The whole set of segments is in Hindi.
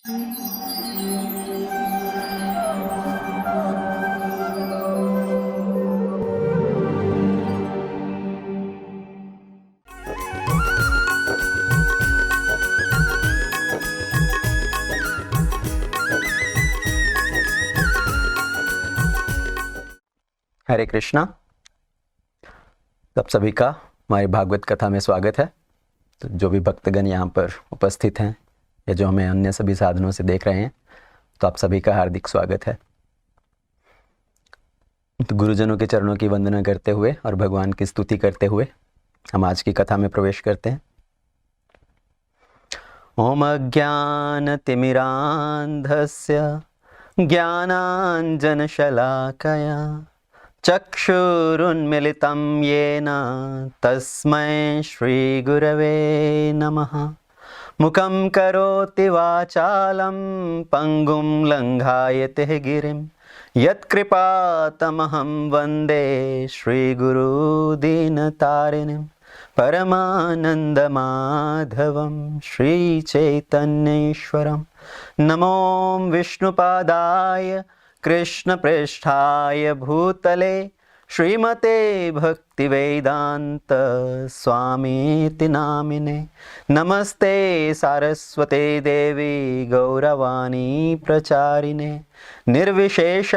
हरे कृष्णा। आप सभी का हमारी भागवत कथा में स्वागत है। तो जो भी भक्तगण यहाँ पर उपस्थित हैं या जो हमें अन्य सभी साधनों से देख रहे हैं, तो आप सभी का हार्दिक स्वागत है। तो गुरुजनों के चरणों की वंदना करते हुए और भगवान की स्तुति करते हुए हम आज की कथा में प्रवेश करते हैं। ओम अज्ञानतिमिरान्धस्य ज्ञानाञ्जनशलाकया चक्षुरुन्मिलितं येन तस्मै श्रीगुरवे नमः। मुखं करोति वाचालं पङ्गुं लङ्घायते गिरिं यत्कृपातमहं वन्दे श्रीगुरुदीनतारिणीं परमानन्दमाधवं श्रीचैतन्येश्वरं। नमो विष्णुपादाय कृष्णप्रेष्ठाय भूतले श्रीमते भक्तिवेदान्त स्वामीति नामिने। नमस्ते सारस्वते देवी गौरवाणी प्रचारिणे निर्विशेष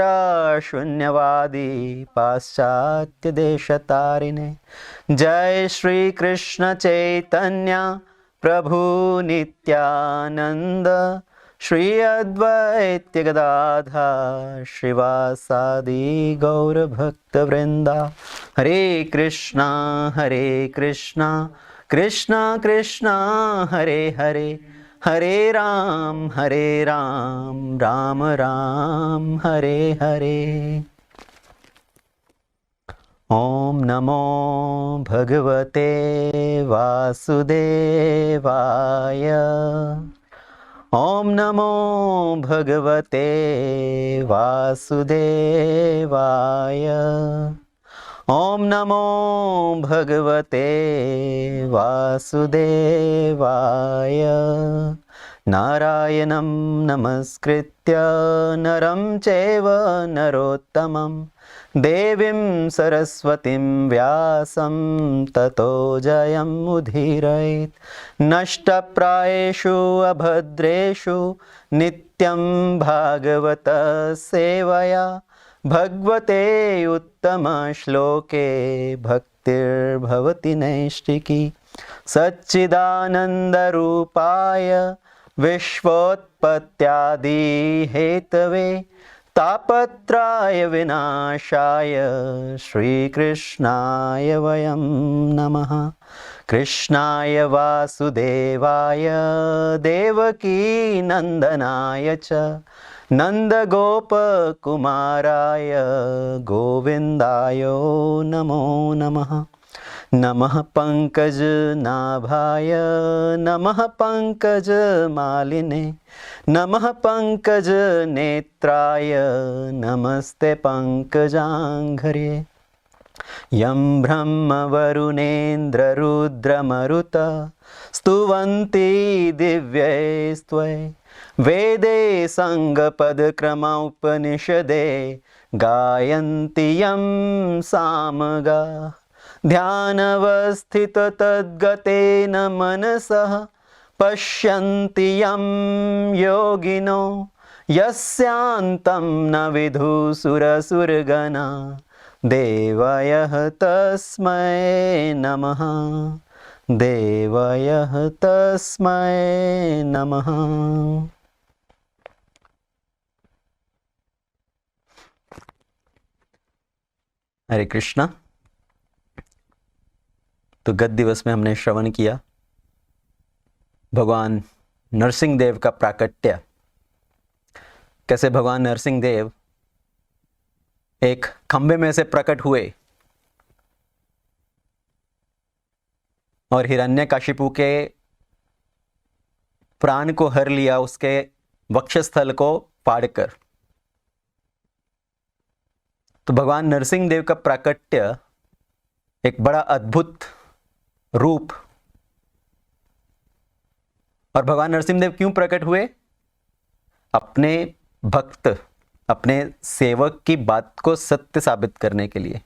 शून्यवादी पाश्चात्य देशतारिणे। जय श्री कृष्ण चैतन्य प्रभु नित्यानंद श्री अद्वैत गदाधर श्रीवासादि गौर भक्त वृंदा। हरे कृष्णा कृष्णा कृष्णा हरे हरे, हरे राम राम राम हरे हरे। ओम नमो भगवते वासुदेवाय। ओम नमो भगवते वासुदेवाय। ओम नमो भगवते वासुदेवाय। नारायणं नमस्कृत्य नरं चैव नरोत्तमं देवीं सरस्वतीं व्यासं ततो जयमुदीरयेत्। नष्टप्रायेषु अभद्रेषु नित्यं भागवत सेवया भगवते उत्तमश्लोके भक्तिर्भवति नैष्टिकी। सच्चिदानन्दरूपाय विश्वोत्पत्त्यादिहेतवे तापत्राय विनाशाय श्रीकृष्णाय वयं नमः। कृष्णाय वासुदेवाय देवकी नन्दनाय च नन्दगोपकुमाराय गोविन्दाय नमो नमः। नमः पंकजनाभाय नमः पंकजमालिने नमः पंकजनेत्राय नमस्ते पंकजाङ्घ्रे। यं ब्रह्मवरुणेन्द्ररुद्रमरुत स्तुवन्ति दिव्यैस्त्वै वेदे सङ्गपदक्रमोपनिषदे गायन्ति यं सामगा। ध्यानवस्थित तद्गतेन मनसः पश्यन्ति यं योगिनो यस्यान्तं न विदुसुरसुरगणा। देवयः तस्मै नमः, देवयः तस्मै नमः। हरे कृष्णा। तो गत दिवस में हमने श्रवण किया भगवान नरसिंह देव का प्राकट्य। कैसे भगवान नरसिंह देव एक खंबे में से प्रकट हुए और हिरण्यकशिपु के प्राण को हर लिया, उसके वक्षस्थल को फाड़कर। तो भगवान नरसिंह देव का प्राकट्य एक बड़ा अद्भुत रूप। और भगवान नरसिंह देव क्यों प्रकट हुए? अपने भक्त, अपने सेवक की बात को सत्य साबित करने के लिए।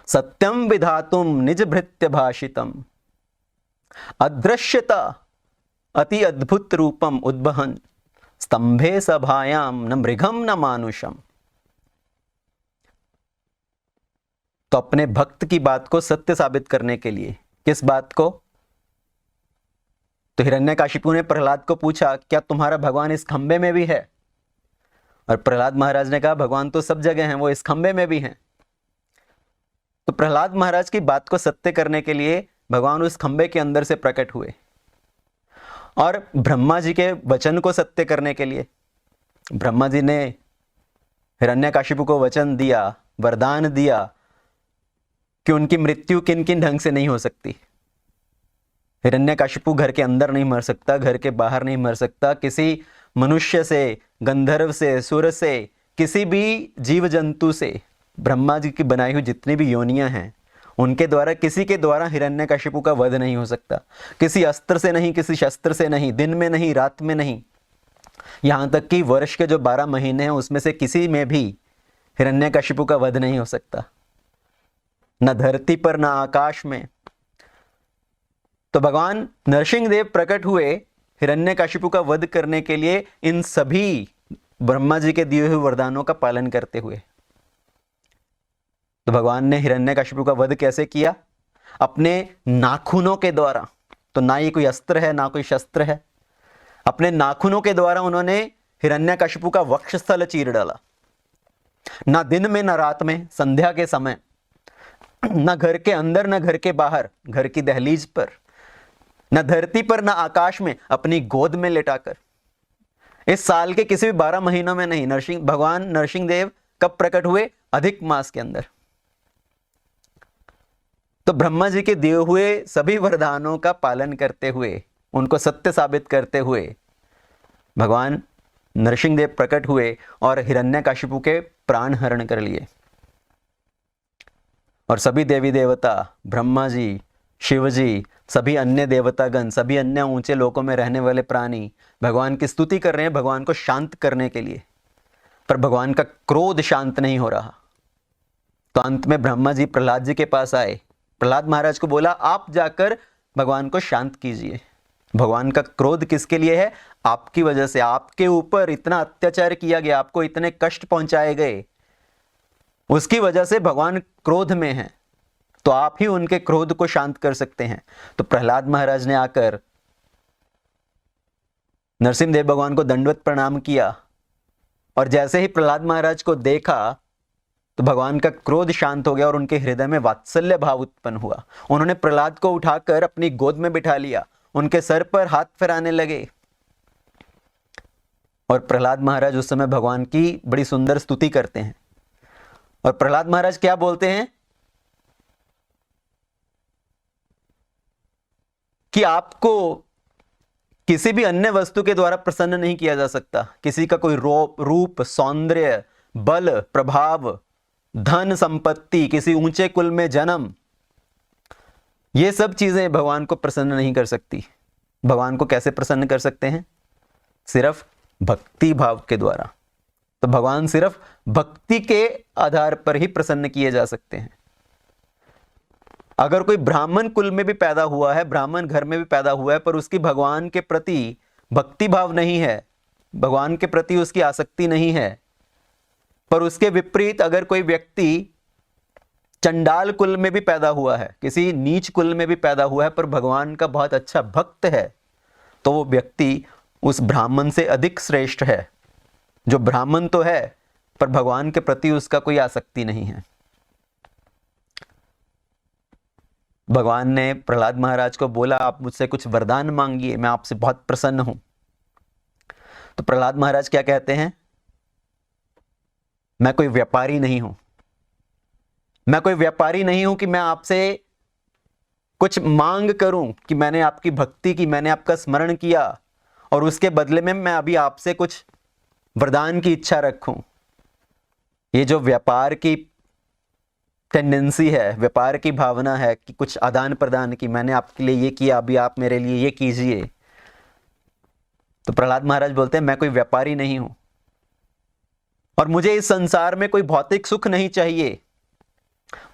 सत्यम विधातुम निज भृत्य भाषितम अदृश्यता अति अद्भुत रूपम उद्वहन स्तंभे सभायाम न मृगम न मानुषम। तो अपने भक्त की बात को सत्य साबित करने के लिए, किस बात को? तो हिरण्यकाशिपु ने प्रहलाद को पूछा, क्या तुम्हारा भगवान इस खंबे में भी है? और प्रहलाद महाराज ने कहा, भगवान तो सब जगह हैं, वो इस खंबे में भी हैं। तो प्रहलाद महाराज की बात को सत्य करने के लिए भगवान उस खंबे के अंदर से प्रकट हुए। और ब्रह्मा जी के वचन को सत्य करने के लिए ब्रह्मा जी ने हिरण्यकाशिपु को वचन दिया, वरदान दिया कि उनकी मृत्यु किन किन ढंग से नहीं हो सकती। हिरण्यकाशिपु घर के अंदर नहीं मर सकता, घर के बाहर नहीं मर सकता, किसी मनुष्य से, गंधर्व से, सुर से, किसी भी जीव जंतु से, ब्रह्मा जी की बनाई हुई जितनी भी योनियां हैं उनके द्वारा, किसी के द्वारा हिरण्यकशिपु का वध नहीं हो सकता। किसी अस्त्र से नहीं, किसी शस्त्र से नहीं, दिन में नहीं, रात में नहीं, यहां तक कि वर्ष के जो 12 महीने हैं उसमें से किसी में भी हिरण्यकशिपु का वध नहीं हो सकता, न धरती पर न आकाश में। तो भगवान नरसिंहदेव प्रकट हुए हिरण्यकशिपु का वध करने के लिए, इन सभी ब्रह्मा जी के दिए हुए वरदानों का पालन करते हुए। तो भगवान ने हिरण्यकशिपु का वध कैसे किया? अपने नाखूनों के द्वारा। तो ना ये कोई अस्त्र है, ना कोई शस्त्र है, अपने नाखूनों के द्वारा उन्होंने हिरण्यकशिपु का वक्षस्थल चीर डाला। ना दिन में, ना रात में, संध्या के समय, ना घर के अंदर, ना घर के बाहर, घर की दहलीज पर, न धरती पर, न आकाश में, अपनी गोद में लेटाकर। इस साल के किसी भी 12 महीनों में नहीं, भगवान नरसिंहदेव कब प्रकट हुए? अधिक मास के अंदर। तो ब्रह्मा जी के दिए हुए सभी वरदानों का पालन करते हुए, उनको सत्य साबित करते हुए भगवान नरसिंहदेव प्रकट हुए और हिरण्यकशिपु के प्राण हरण कर लिए। और सभी देवी देवता, ब्रह्मा जी, शिव जी, सभी अन्य देवतागण, सभी अन्य ऊंचे लोकों में रहने वाले प्राणी भगवान की स्तुति कर रहे हैं, भगवान को शांत करने के लिए। पर भगवान का क्रोध शांत नहीं हो रहा। तो अंत में ब्रह्मा जी प्रहलाद जी के पास आए, प्रहलाद महाराज को बोला, आप जाकर भगवान को शांत कीजिए। भगवान का क्रोध किसके लिए है? आपकी वजह से। आपके ऊपर इतना अत्याचार किया गया, आपको इतने कष्ट पहुंचाए गए, उसकी वजह से भगवान क्रोध में हैं। तो आप ही उनके क्रोध को शांत कर सकते हैं। तो प्रहलाद महाराज ने आकर नरसिंहदेव भगवान को दंडवत प्रणाम किया। और जैसे ही प्रहलाद महाराज को देखा तो भगवान का क्रोध शांत हो गया और उनके हृदय में वात्सल्य भाव उत्पन्न हुआ। उन्होंने प्रहलाद को उठाकर अपनी गोद में बिठा लिया, उनके सर पर हाथ फिराने लगे। और प्रहलाद महाराज उस समय भगवान की बड़ी सुंदर स्तुति करते हैं। और प्रहलाद महाराज क्या बोलते हैं कि आपको किसी भी अन्य वस्तु के द्वारा प्रसन्न नहीं किया जा सकता। किसी का कोई रूप, सौंदर्य, बल, प्रभाव, धन, संपत्ति, किसी ऊंचे कुल में जन्म, ये सब चीजें भगवान को प्रसन्न नहीं कर सकती। भगवान को कैसे प्रसन्न कर सकते हैं? सिर्फ भक्ति भाव के द्वारा। तो भगवान सिर्फ भक्ति के आधार पर ही प्रसन्न किए जा सकते हैं। अगर कोई ब्राह्मण कुल में भी पैदा हुआ है, ब्राह्मण घर में भी पैदा हुआ है, पर उसकी भगवान के प्रति भक्ति भाव नहीं है, भगवान के प्रति उसकी आसक्ति नहीं है, पर उसके विपरीत अगर कोई व्यक्ति चंडाल कुल में भी पैदा हुआ है, किसी नीच कुल में भी पैदा हुआ है, पर भगवान का बहुत अच्छा भक्त है, तो वो व्यक्ति उस ब्राह्मण से अधिक श्रेष्ठ है। जो ब्राह्मण तो है पर भगवान के प्रति उसका कोई आसक्ति नहीं है। भगवान ने प्रहलाद महाराज को बोला, आप मुझसे कुछ वरदान मांगिए, मैं आपसे बहुत प्रसन्न हूं। तो प्रहलाद महाराज क्या कहते हैं? मैं कोई व्यापारी नहीं हूं, मैं कोई व्यापारी नहीं हूं कि मैं आपसे कुछ मांग करूं कि मैंने आपकी भक्ति की, मैंने आपका स्मरण किया और उसके बदले में मैं अभी आपसे कुछ वरदान की इच्छा रखूं। ये जो व्यापार की टेंडेंसी है, व्यापार की भावना है कि कुछ आदान प्रदान की, मैंने आपके लिए ये किया, अभी आप मेरे लिए ये कीजिए, तो प्रहलाद महाराज बोलते हैं मैं कोई व्यापारी नहीं हूं और मुझे इस संसार में कोई भौतिक सुख नहीं चाहिए।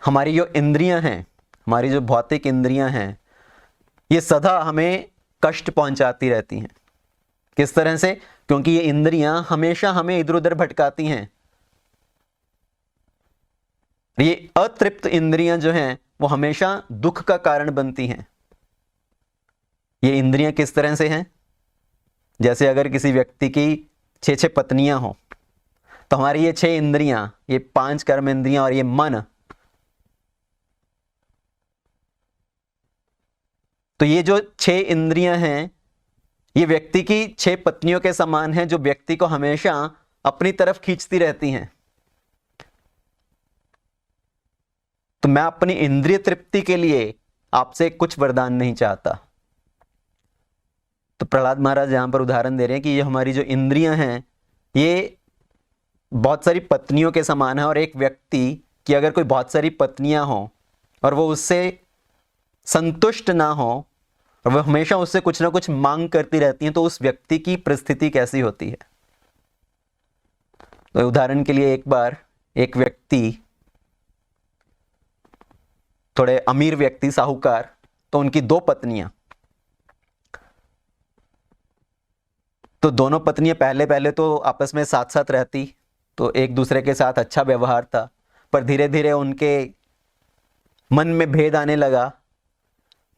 हमारी जो इंद्रियां हैं, हमारी जो भौतिक इंद्रियां हैं, ये सदा हमें कष्ट पहुंचाती रहती हैं। किस तरह से? क्योंकि ये इंद्रियां हमेशा हमें इधर उधर भटकाती हैं। ये अतृप्त इंद्रियां जो हैं वो हमेशा दुख का कारण बनती हैं। ये इंद्रियां किस तरह से हैं? जैसे अगर किसी व्यक्ति की 6 पत्नियां हो, तो हमारी ये 6 इंद्रियां, ये 5 कर्म इंद्रियां और ये मन, तो ये जो 6 इंद्रियां हैं ये व्यक्ति की 6 पत्नियों के समान हैं, जो व्यक्ति को हमेशा अपनी तरफ खींचती रहती हैं। तो मैं अपनी इंद्रिय तृप्ति के लिए आपसे कुछ वरदान नहीं चाहता। तो प्रहलाद महाराज यहां पर उदाहरण दे रहे हैं कि ये हमारी जो इंद्रियां हैं ये बहुत सारी पत्नियों के समान है, और एक व्यक्ति की अगर कोई बहुत सारी पत्नियां हो और वो उससे संतुष्ट ना हो और वह हमेशा उससे कुछ ना कुछ मांग करती रहती हैं, तो उस व्यक्ति की परिस्थिति कैसी होती है। तो उदाहरण के लिए एक बार एक व्यक्ति, थोड़े अमीर व्यक्ति, साहूकार, तो उनकी 2 पत्नियां, तो दोनों पत्नियां पहले पहले तो आपस में साथ साथ रहती, तो एक दूसरे के साथ अच्छा व्यवहार था, पर धीरे धीरे उनके मन में भेद आने लगा।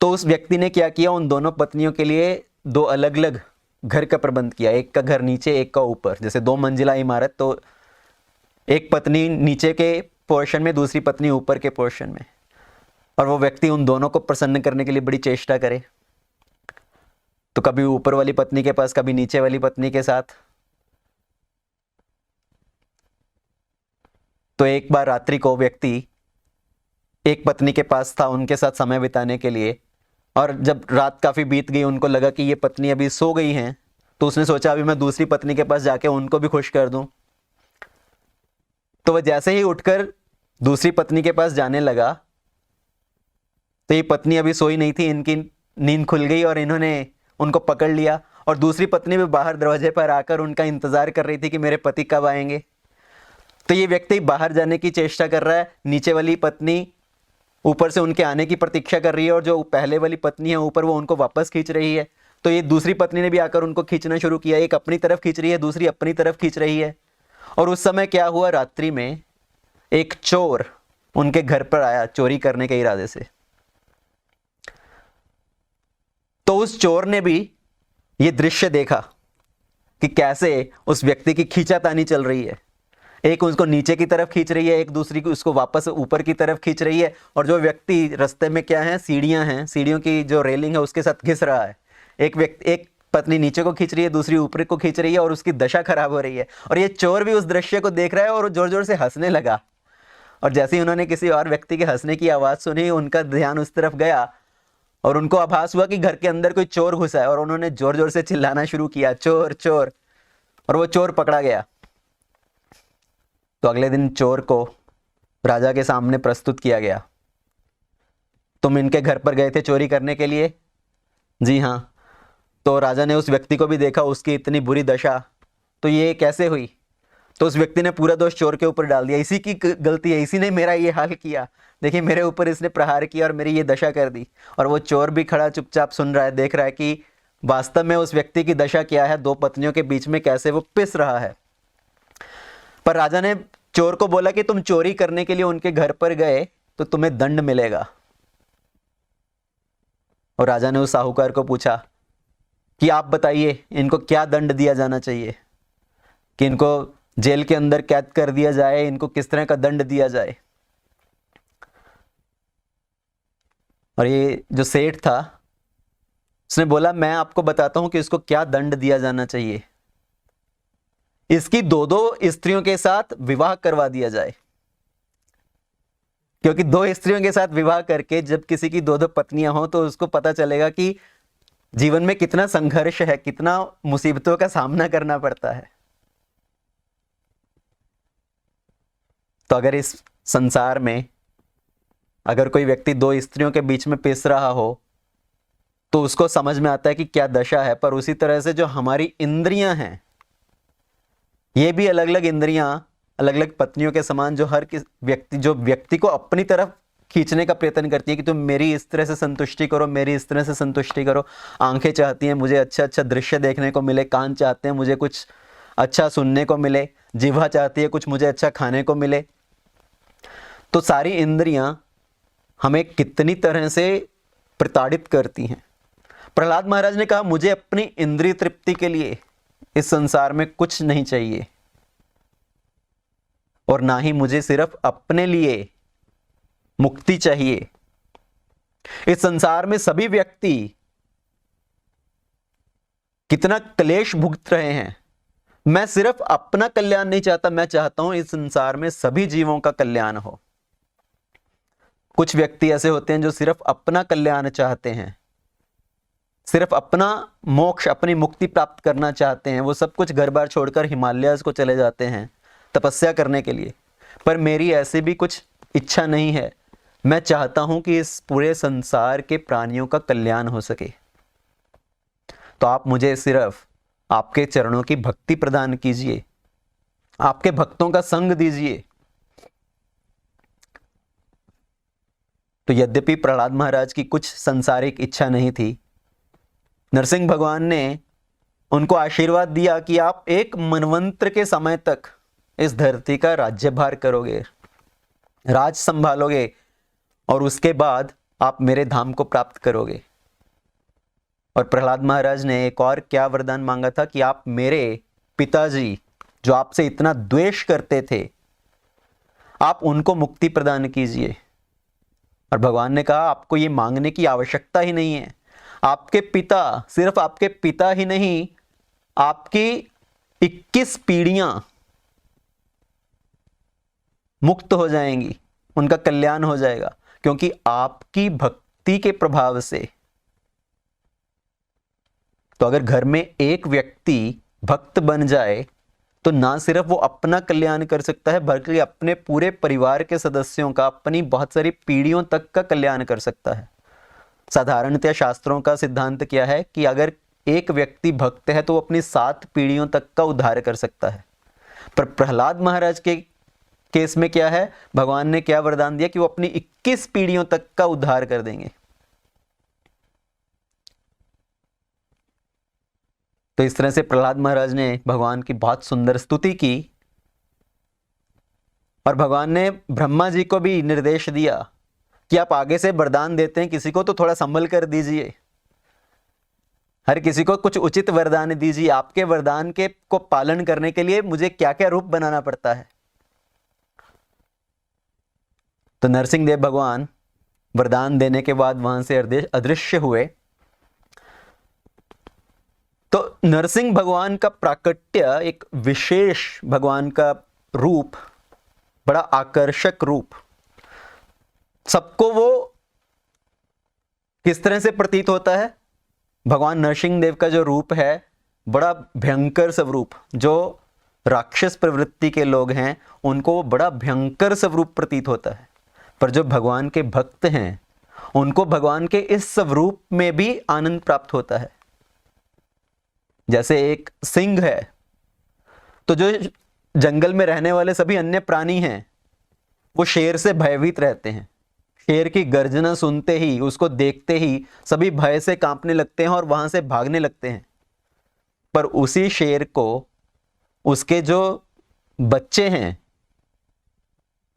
तो उस व्यक्ति ने क्या किया, उन दोनों पत्नियों के लिए 2 अलग अलग घर का प्रबंध किया। एक का घर नीचे, एक का ऊपर। जैसे 2 मंजिला इमारत, तो एक पत्नी नीचे के पोर्शन में, दूसरी पत्नी ऊपर के पोर्शन में, और वो व्यक्ति उन दोनों को प्रसन्न करने के लिए बड़ी चेष्टा करे। तो कभी ऊपर वाली पत्नी के पास, कभी नीचे वाली पत्नी के साथ। तो एक बार रात्रि को व्यक्ति एक पत्नी के पास था उनके साथ समय बिताने के लिए, और जब रात काफी बीत गई, उनको लगा कि ये पत्नी अभी सो गई हैं, तो उसने सोचा अभी मैं दूसरी पत्नी के पास जाके उनको भी खुश कर दूं। तो वह जैसे ही उठकर दूसरी पत्नी के पास जाने लगा, तो ये पत्नी अभी सोई नहीं थी, इनकी नींद खुल गई और इन्होंने उनको पकड़ लिया, और दूसरी पत्नी भी बाहर दरवाजे पर आकर उनका इंतजार कर रही थी कि मेरे पति कब आएंगे। तो ये व्यक्ति बाहर जाने की चेष्टा कर रहा है, नीचे वाली पत्नी ऊपर से उनके आने की प्रतीक्षा कर रही है, और जो पहले वाली पत्नी है ऊपर, वो उनको वापस खींच रही है। तो ये दूसरी पत्नी ने भी आकर उनको खींचना शुरू किया, एक अपनी तरफ खींच रही है, दूसरी अपनी तरफ खींच रही है। और उस समय क्या हुआ, रात्रि में एक चोर उनके घर पर आया चोरी करने के इरादे से। तो उस चोर ने भी ये दृश्य देखा कि कैसे उस व्यक्ति की खींचातानी चल रही है, एक उसको नीचे की तरफ खींच रही है, एक दूसरी को उसको वापस ऊपर की तरफ खींच रही है, और जो व्यक्ति रास्ते में क्या है, सीढ़ियां हैं, सीढ़ियों की जो रेलिंग है उसके साथ घिस रहा है। एक पत्नी नीचे को खींच रही है, दूसरी ऊपर को खींच रही है, और उसकी दशा खराब हो रही है। और ये चोर भी उस दृश्य को देख रहा है और जोर जोर से हंसने लगा। और जैसे ही उन्होंने किसी और व्यक्ति के हंसने की आवाज सुनी, उनका ध्यान उस तरफ गया और उनको आभास हुआ कि घर के अंदर कोई चोर घुसा है, और उन्होंने जोर जोर से चिल्लाना शुरू किया, चोर चोर, और वो चोर पकड़ा गया। तो अगले दिन चोर को राजा के सामने प्रस्तुत किया गया। तुम इनके घर पर गए थे चोरी करने के लिए? जी हाँ। तो राजा ने उस व्यक्ति को भी देखा, उसकी इतनी बुरी दशा, तो ये कैसे हुई? तो उस व्यक्ति ने पूरा दोष चोर के ऊपर डाल दिया, इसी की गलती है, इसी ने मेरा ये हाल किया, देखिए मेरे ऊपर इसने प्रहार किया और मेरी ये दशा कर दी। और वो चोर भी खड़ा चुपचाप सुन रहा है, देख रहा है कि वास्तव में उस व्यक्ति की दशा क्या है, 2 पत्नियों के बीच में कैसे वो पिस रहा है। पर राजा ने चोर को बोला कि तुम चोरी करने के लिए उनके घर पर गए तो तुम्हें दंड मिलेगा। और राजा ने उस साहूकार को पूछा कि आप बताइए इनको क्या दंड दिया जाना चाहिए, कि इनको जेल के अंदर कैद कर दिया जाए, इनको किस तरह का दंड दिया जाए। और ये जो सेठ था उसने बोला मैं आपको बताता हूं कि इसको क्या दंड दिया जाना चाहिए, इसकी 2 स्त्रियों के साथ विवाह करवा दिया जाए। क्योंकि 2 स्त्रियों के साथ विवाह करके जब किसी की 2 पत्नियां हो तो उसको पता चलेगा कि जीवन में कितना संघर्ष है, कितना मुसीबतों का सामना करना पड़ता है। तो अगर इस संसार में अगर कोई व्यक्ति 2 स्त्रियों के बीच में पिस रहा हो तो उसको समझ में आता है कि क्या दशा है। पर उसी तरह से जो हमारी इंद्रियां हैं, ये भी अलग अलग इंद्रियां, अलग अलग पत्नियों के समान, जो हर व्यक्ति को अपनी तरफ खींचने का प्रयत्न करती है कि तुम मेरी इस तरह से संतुष्टि करो, मेरी इस तरह से संतुष्टि करो। आंखें चाहती हैं मुझे अच्छा अच्छा दृश्य देखने को मिले, कान चाहते हैं मुझे कुछ अच्छा सुनने को मिले, जिह्वा चाहती है कुछ मुझे अच्छा खाने को मिले। तो सारी इंद्रियां हमें कितनी तरह से प्रताड़ित करती हैं। प्रहलाद महाराज ने कहा मुझे अपनी इंद्रिय तृप्ति के लिए इस संसार में कुछ नहीं चाहिए, और ना ही मुझे सिर्फ अपने लिए मुक्ति चाहिए। इस संसार में सभी व्यक्ति कितना क्लेश भुगत रहे हैं। मैं सिर्फ अपना कल्याण नहीं चाहता, मैं चाहता हूं इस संसार में सभी जीवों का कल्याण हो। कुछ व्यक्ति ऐसे होते हैं जो सिर्फ अपना कल्याण चाहते हैं, सिर्फ अपना मोक्ष, अपनी मुक्ति प्राप्त करना चाहते हैं। वो सब कुछ घर बार छोड़कर हिमालयस को चले जाते हैं तपस्या करने के लिए। पर मेरी ऐसी भी कुछ इच्छा नहीं है। मैं चाहता हूं कि इस पूरे संसार के प्राणियों का कल्याण हो सके। तो आप मुझे सिर्फ आपके चरणों की भक्ति प्रदान कीजिए, आपके भक्तों का संग दीजिए। तो यद्यपि प्रहलाद महाराज की कुछ सांसारिक इच्छा नहीं थी, नरसिंह भगवान ने उनको आशीर्वाद दिया कि आप एक मनवंतर के समय तक इस धरती का राज्यभार करोगे, राज संभालोगे, और उसके बाद आप मेरे धाम को प्राप्त करोगे। और प्रहलाद महाराज ने एक और क्या वरदान मांगा था कि आप मेरे पिताजी जो आपसे इतना द्वेष करते थे, आप उनको मुक्ति प्रदान कीजिए। और भगवान ने कहा आपको ये मांगने की आवश्यकता ही नहीं है। आपके पिता, सिर्फ आपके पिता ही नहीं, आपकी 21 पीढ़ियां मुक्त हो जाएंगी, उनका कल्याण हो जाएगा, क्योंकि आपकी भक्ति के प्रभाव से। तो अगर घर में एक व्यक्ति भक्त बन जाए तो ना सिर्फ वो अपना कल्याण कर सकता है, बल्कि अपने पूरे परिवार के सदस्यों का, अपनी बहुत सारी पीढ़ियों तक का कल्याण कर सकता है। साधारणतः शास्त्रों का सिद्धांत क्या है कि अगर एक व्यक्ति भक्त है तो वो अपनी 7 पीढ़ियों तक का उद्धार कर सकता है। पर प्रहलाद महाराज के केस में क्या है, भगवान ने क्या वरदान दिया कि वो अपनी 21 पीढ़ियों तक का उद्धार कर देंगे। तो इस तरह से प्रहलाद महाराज ने भगवान की बहुत सुंदर स्तुति की, और भगवान ने ब्रह्मा जी को भी निर्देश दिया कि आप आगे से वरदान देते हैं किसी को तो थोड़ा संभल कर दीजिए, हर किसी को कुछ उचित वरदान दीजिए। आपके वरदान के को पालन करने के लिए मुझे क्या क्या रूप बनाना पड़ता है। तो नरसिंह देव भगवान वरदान देने के बाद वहां से अदृश्य हुए। तो नरसिंह भगवान का प्राकट्य एक विशेष भगवान का रूप, बड़ा आकर्षक रूप। सबको वो किस तरह से प्रतीत होता है, भगवान नरसिंह देव का जो रूप है बड़ा भयंकर स्वरूप, जो राक्षस प्रवृत्ति के लोग हैं उनको बड़ा भयंकर स्वरूप प्रतीत होता है। पर जो भगवान के भक्त हैं उनको भगवान के इस स्वरूप में भी आनंद प्राप्त होता है। जैसे एक सिंह है, तो जो जंगल में रहने वाले सभी अन्य प्राणी हैं वो शेर से भयभीत रहते हैं। शेर की गर्जना सुनते ही, उसको देखते ही सभी भय से कांपने लगते हैं और वहां से भागने लगते हैं। पर उसी शेर को उसके जो बच्चे हैं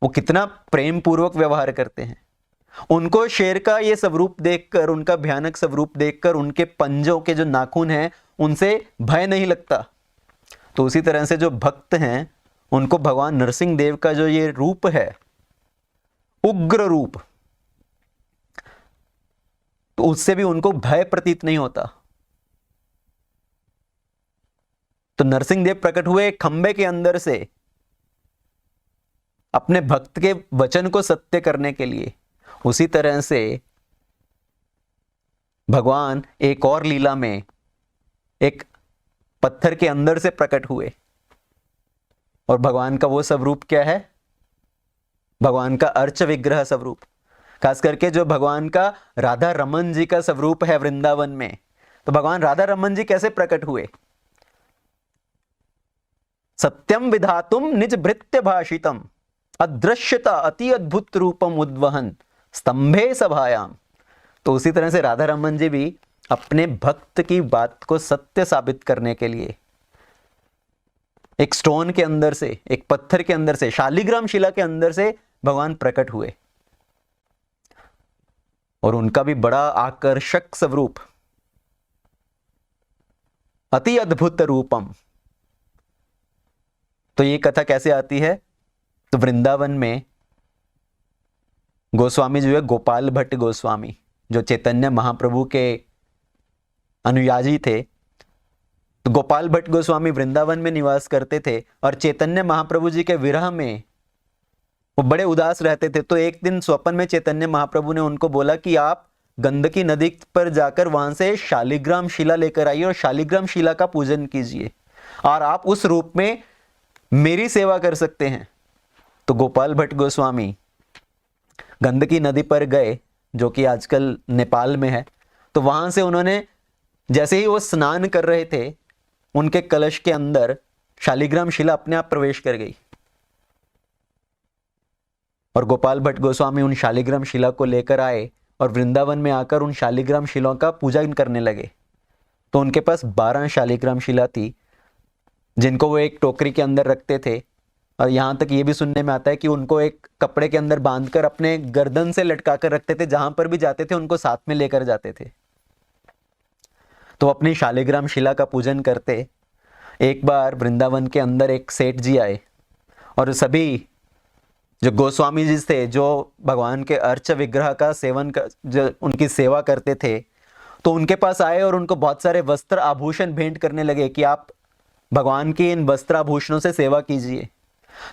वो कितना प्रेम पूर्वक व्यवहार करते हैं। उनको शेर का ये स्वरूप देखकर, उनका भयानक स्वरूप देखकर, उनके पंजों के जो नाखून हैं उनसे भय नहीं लगता। तो उसी तरह से जो भक्त हैं उनको भगवान नरसिंह देव का जो ये रूप है, उग्र रूप, तो उससे भी उनको भय प्रतीत नहीं होता। तो नरसिंह देव प्रकट हुए खंबे के अंदर से अपने भक्त के वचन को सत्य करने के लिए। उसी तरह से भगवान एक और लीला में एक पत्थर के अंदर से प्रकट हुए। और भगवान का वो स्वरूप क्या है, भगवान का अर्च विग्रह स्वरूप। खास करके जो भगवान का राधा रमन जी का स्वरूप है वृंदावन में, तो भगवान राधा रमन जी कैसे प्रकट हुए? सत्यम विधातुम निज भृत्य भाषितम अदृश्यता अति अद्भुत रूपम उद्वहन स्तंभे सभायाम। तो उसी तरह से राधा रमन जी भी अपने भक्त की बात को सत्य साबित करने के लिए एक स्टोन के अंदर से, एक पत्थर के अंदर से, शालिग्राम शिला के अंदर से भगवान प्रकट हुए। और उनका भी बड़ा आकर्षक स्वरूप, अति अद्भुत रूपम। तो ये कथा कैसे आती है? तो वृंदावन में गोस्वामी जो है, गोपाल भट्ट गोस्वामी, जो चैतन्य महाप्रभु के अनुयायी थे, तो गोपाल भट्ट गोस्वामी वृंदावन में निवास करते थे और चैतन्य महाप्रभु जी के विरह में वो बड़े उदास रहते थे। तो एक दिन स्वप्न में चैतन्य महाप्रभु ने उनको बोला कि आप गंडकी नदी पर जाकर वहां से शालिग्राम शिला लेकर आइए और शालिग्राम शिला का पूजन कीजिए और आप उस रूप में मेरी सेवा कर सकते हैं। तो गोपाल भट्ट गोस्वामी गंडकी नदी पर गए, जो कि आजकल नेपाल में है। तो वहां से उन्होंने, जैसे ही वो स्नान कर रहे थे, उनके कलश के अंदर शालिग्राम शिला अपने आप प्रवेश कर गई और गोपाल भट्ट गोस्वामी उन शालिग्राम शिला को लेकर आए और वृंदावन में आकर उन शालिग्राम शिलाओं का पूजन करने लगे। तो उनके पास 12 शालिग्राम शिला थी, जिनको वो एक टोकरी के अंदर रखते थे। और यहां तक ये भी सुनने में आता है कि उनको एक कपड़े के अंदर बांधकर अपने गर्दन से लटका कर रखते थे, जहां पर भी जाते थे उनको साथ में लेकर जाते थे। तो अपनी शालिग्राम शिला का पूजन करते। एक बार वृंदावन के अंदर एक सेठ जी आए और सभी जो गोस्वामी जी थे, जो भगवान के अर्च विग्रह का सेवन कर, जो उनकी सेवा करते थे, तो उनके पास आए और उनको बहुत सारे वस्त्र आभूषण भेंट करने लगे कि आप भगवान की इन वस्त्र आभूषणों से सेवा कीजिए।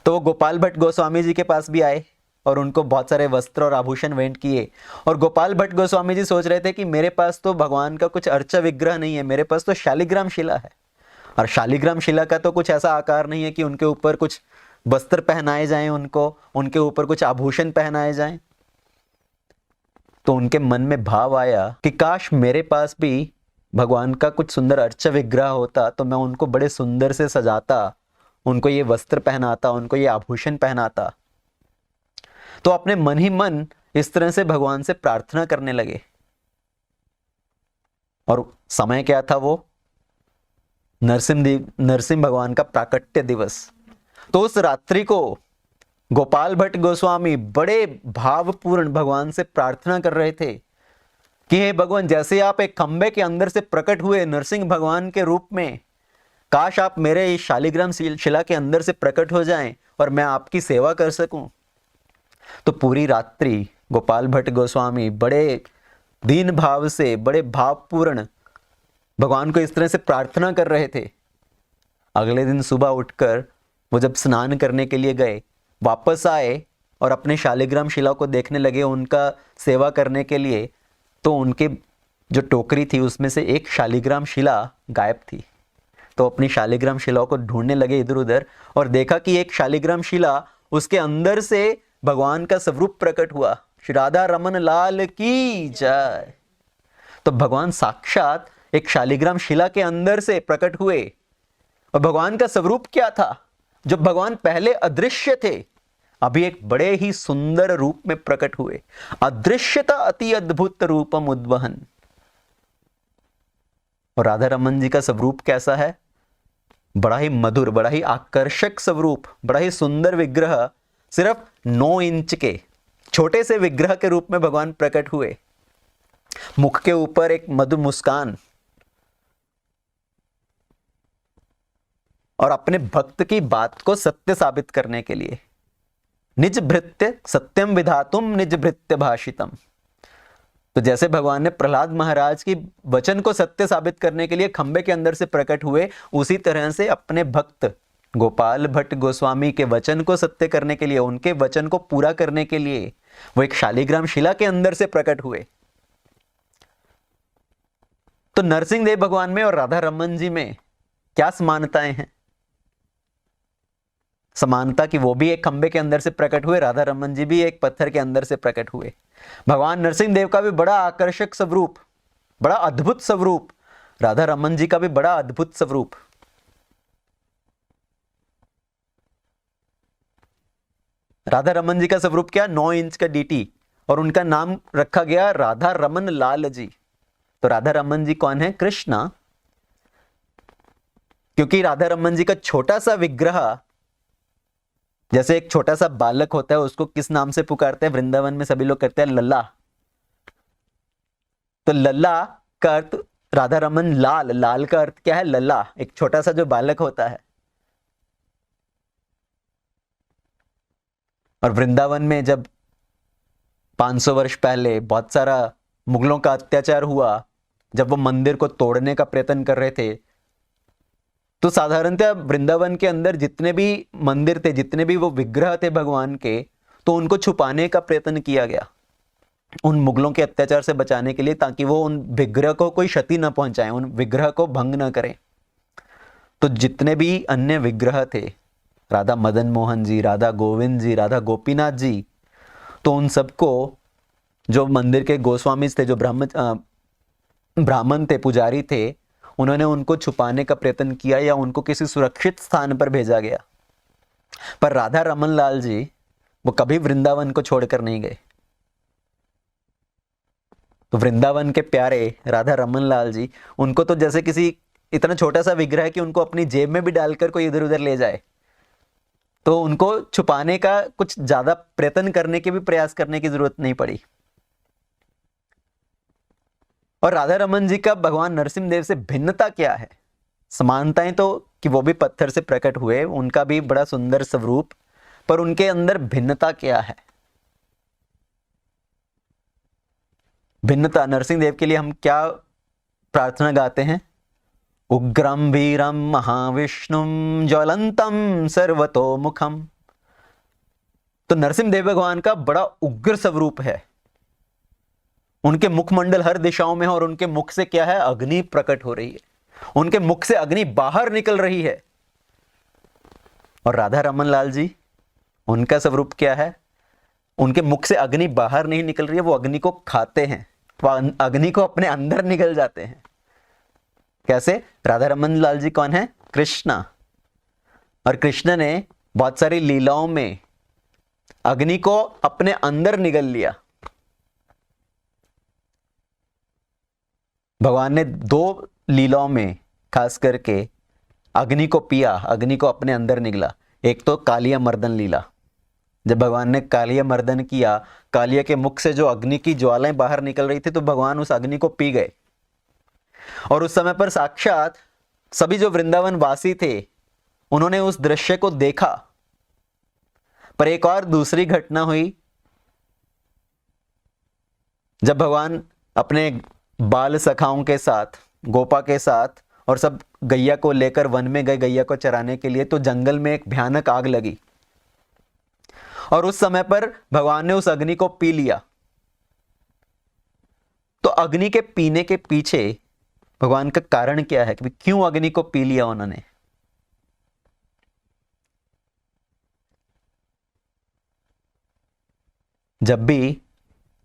तो वो गोपाल भट्ट गोस्वामी जी के पास भी आए और उनको बहुत सारे वस्त्र और आभूषण भेंट किए। और गोपाल भट्ट गोस्वामी जी सोच रहे थे कि मेरे पास तो भगवान का कुछ अर्च विग्रह नहीं है, मेरे पास तो शालिग्राम शिला है, और शालिग्राम शिला का तो कुछ ऐसा आकार नहीं है कि उनके ऊपर कुछ वस्त्र पहनाए जाएं, उनके ऊपर कुछ आभूषण पहनाए जाएं। तो उनके मन में भाव आया कि काश मेरे पास भी भगवान का कुछ सुंदर अर्च विग्रह होता, तो मैं उनको बड़े सुंदर से सजाता, उनको ये वस्त्र पहनाता, उनको ये आभूषण पहनाता। तो अपने मन ही मन इस तरह से भगवान से प्रार्थना करने लगे। और समय क्या था? वो नरसिंह भगवान का प्राकट्य दिवस। तो उस रात्रि को गोपाल भट्ट गोस्वामी बड़े भावपूर्ण भगवान से प्रार्थना कर रहे थे कि हे भगवान, जैसे आप एक खंबे के अंदर से प्रकट हुए नरसिंह भगवान के रूप में, काश आप मेरे इस शालिग्राम शिला के अंदर से प्रकट हो जाएं और मैं आपकी सेवा कर सकूं। तो पूरी रात्रि गोपाल भट्ट गोस्वामी बड़े दीन भाव से, बड़े भावपूर्ण भगवान को इस तरह से प्रार्थना कर रहे थे। अगले दिन सुबह उठकर वो जब स्नान करने के लिए गए, वापस आए और अपने शालिग्राम शिला को देखने लगे उनका सेवा करने के लिए, तो उनके जो टोकरी थी उसमें से एक शालिग्राम शिला गायब थी। तो अपनी शालिग्राम शिलाओं को ढूंढने लगे इधर उधर और देखा कि एक शालिग्राम शिला, उसके अंदर से भगवान का स्वरूप प्रकट हुआ। श्री राधा रमन लाल की जय। तो भगवान साक्षात एक शालिग्राम शिला के अंदर से प्रकट हुए। और भगवान का स्वरूप क्या था? जो भगवान पहले अदृश्य थे, अभी एक बड़े ही सुंदर रूप में प्रकट हुए। अदृश्यता अति अद्भुत रूपम उद्वहन। और राधा रमन जी का स्वरूप कैसा है? बड़ा ही मधुर, बड़ा ही आकर्षक स्वरूप, बड़ा ही सुंदर विग्रह। सिर्फ 9 इंच के छोटे से विग्रह के रूप में भगवान प्रकट हुए। मुख के ऊपर एक मधुर मुस्कान, और अपने भक्त की बात को सत्य साबित करने के लिए निज भृत्य सत्यम विधातुम निज भृत्य भाषितम। तो जैसे भगवान ने प्रहलाद महाराज की वचन को सत्य साबित करने के लिए खंबे के अंदर से प्रकट हुए, उसी तरह से अपने भक्त गोपाल भट्ट गोस्वामी के वचन को सत्य करने के लिए, उनके वचन को पूरा करने के लिए वो एक शालिग्राम शिला के अंदर से प्रकट हुए। तो नरसिंह देव भगवान में और राधा रमन जी में क्या समानताएं हैं? समानता कि वो भी एक खंबे के अंदर से प्रकट हुए, राधा रमन जी भी एक पत्थर के अंदर से प्रकट हुए। भगवान नरसिंह देव का भी बड़ा आकर्षक स्वरूप, बड़ा अद्भुत स्वरूप, राधा रमन जी का भी बड़ा अद्भुत स्वरूप। राधा रमन जी का स्वरूप क्या? 9 इंच का डीटी, और उनका नाम रखा गया राधा रमन लाल जी। तो राधा रमन जी कौन है? कृष्णा। क्योंकि राधा रमन जी का छोटा सा विग्रह, जैसे एक छोटा सा बालक होता है उसको किस नाम से पुकारते हैं? वृंदावन में सभी लोग करते हैं लल्ला। तो लल्ला का अर्थ राधा रमन लाल, लाल का अर्थ क्या है? लल्ला, एक छोटा सा जो बालक होता है। और वृंदावन में जब 500 वर्ष पहले बहुत सारा मुगलों का अत्याचार हुआ, जब वो मंदिर को तोड़ने का प्रयत्न कर रहे थे, तो साधारणतः वृंदावन के अंदर जितने भी मंदिर थे, जितने भी वो विग्रह थे भगवान के, तो उनको छुपाने का प्रयत्न किया गया उन मुगलों के अत्याचार से बचाने के लिए, ताकि वो उन विग्रह को कोई क्षति न पहुंचाएं, उन विग्रह को भंग न करें। तो जितने भी अन्य विग्रह थे, राधा मदन मोहन जी, राधा गोविंद जी, राधा गोपीनाथ जी, तो उन सबको जो मंदिर के गोस्वामी थे, जो ब्राह्मण थे, पुजारी थे, उन्होंने उनको छुपाने का प्रयत्न किया या उनको किसी सुरक्षित स्थान पर भेजा गया। पर राधा रमन लाल जी वो कभी वृंदावन को छोड़कर नहीं गए। तो वृंदावन के प्यारे राधा रमन लाल जी, उनको तो जैसे किसी इतना छोटा सा विग्रह कि उनको अपनी जेब में भी डालकर कोई इधर उधर ले जाए, तो उनको छुपाने का कुछ ज्यादा प्रयत्न करने के भी प्रयास करने की जरूरत नहीं पड़ी। और राधा रमन जी का भगवान नरसिंह देव से भिन्नता क्या है? समानताएं तो कि वो भी पत्थर से प्रकट हुए, उनका भी बड़ा सुंदर स्वरूप, पर उनके अंदर भिन्नता क्या है? भिन्नता, नरसिंह देव के लिए हम क्या प्रार्थना गाते हैं? उग्रम वीरम महाविष्णुम ज्वलंतम सर्वतोमुखम। तो नरसिंह देव भगवान का बड़ा उग्र स्वरूप है। उनके मुखमंडल हर दिशाओं में है और उनके मुख से क्या है? अग्नि प्रकट हो रही है, उनके मुख से अग्नि बाहर निकल रही है। और राधा रमन लाल जी, उनका स्वरूप क्या है? उनके मुख से अग्नि बाहर नहीं निकल रही है, वो अग्नि को खाते हैं, वो अग्नि को अपने अंदर निकल जाते हैं। कैसे? राधा रमन लाल जी कौन है? कृष्णा। और कृष्ण ने बहुत सारी लीलाओं में अग्नि को अपने अंदर निगल लिया। भगवान ने 2 लीलाओं में खास करके अग्नि को पिया, अग्नि को अपने अंदर निगला। एक तो कालिया मर्दन लीला, जब भगवान ने कालिया मर्दन किया, कालिया के मुख से जो अग्नि की ज्वालाएं बाहर निकल रही थी, तो भगवान उस अग्नि को पी गए। और उस समय पर साक्षात सभी जो वृंदावन वासी थे, उन्होंने उस दृश्य को देखा। पर एक और दूसरी घटना हुई, जब भगवान अपने बाल सखाओं के साथ, गोपा के साथ और सब गैया को लेकर वन में गए गैया को चराने के लिए, तो जंगल में एक भयानक आग लगी और उस समय पर भगवान ने उस अग्नि को पी लिया। तो अग्नि के पीने के पीछे भगवान का कारण क्या है कि क्यों अग्नि को पी लिया उन्होंने? जब भी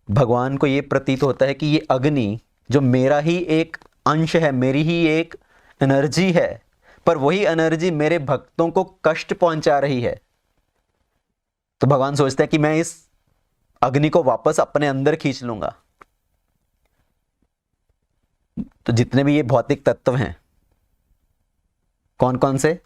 भगवान को यह प्रतीत होता है कि ये अग्नि जो मेरा ही एक अंश है, मेरी ही एक एनर्जी है, पर वही एनर्जी मेरे भक्तों को कष्ट पहुंचा रही है, तो भगवान सोचता है कि मैं इस अग्नि को वापस अपने अंदर खींच लूंगा। तो जितने भी ये भौतिक तत्व हैं, कौन कौन से?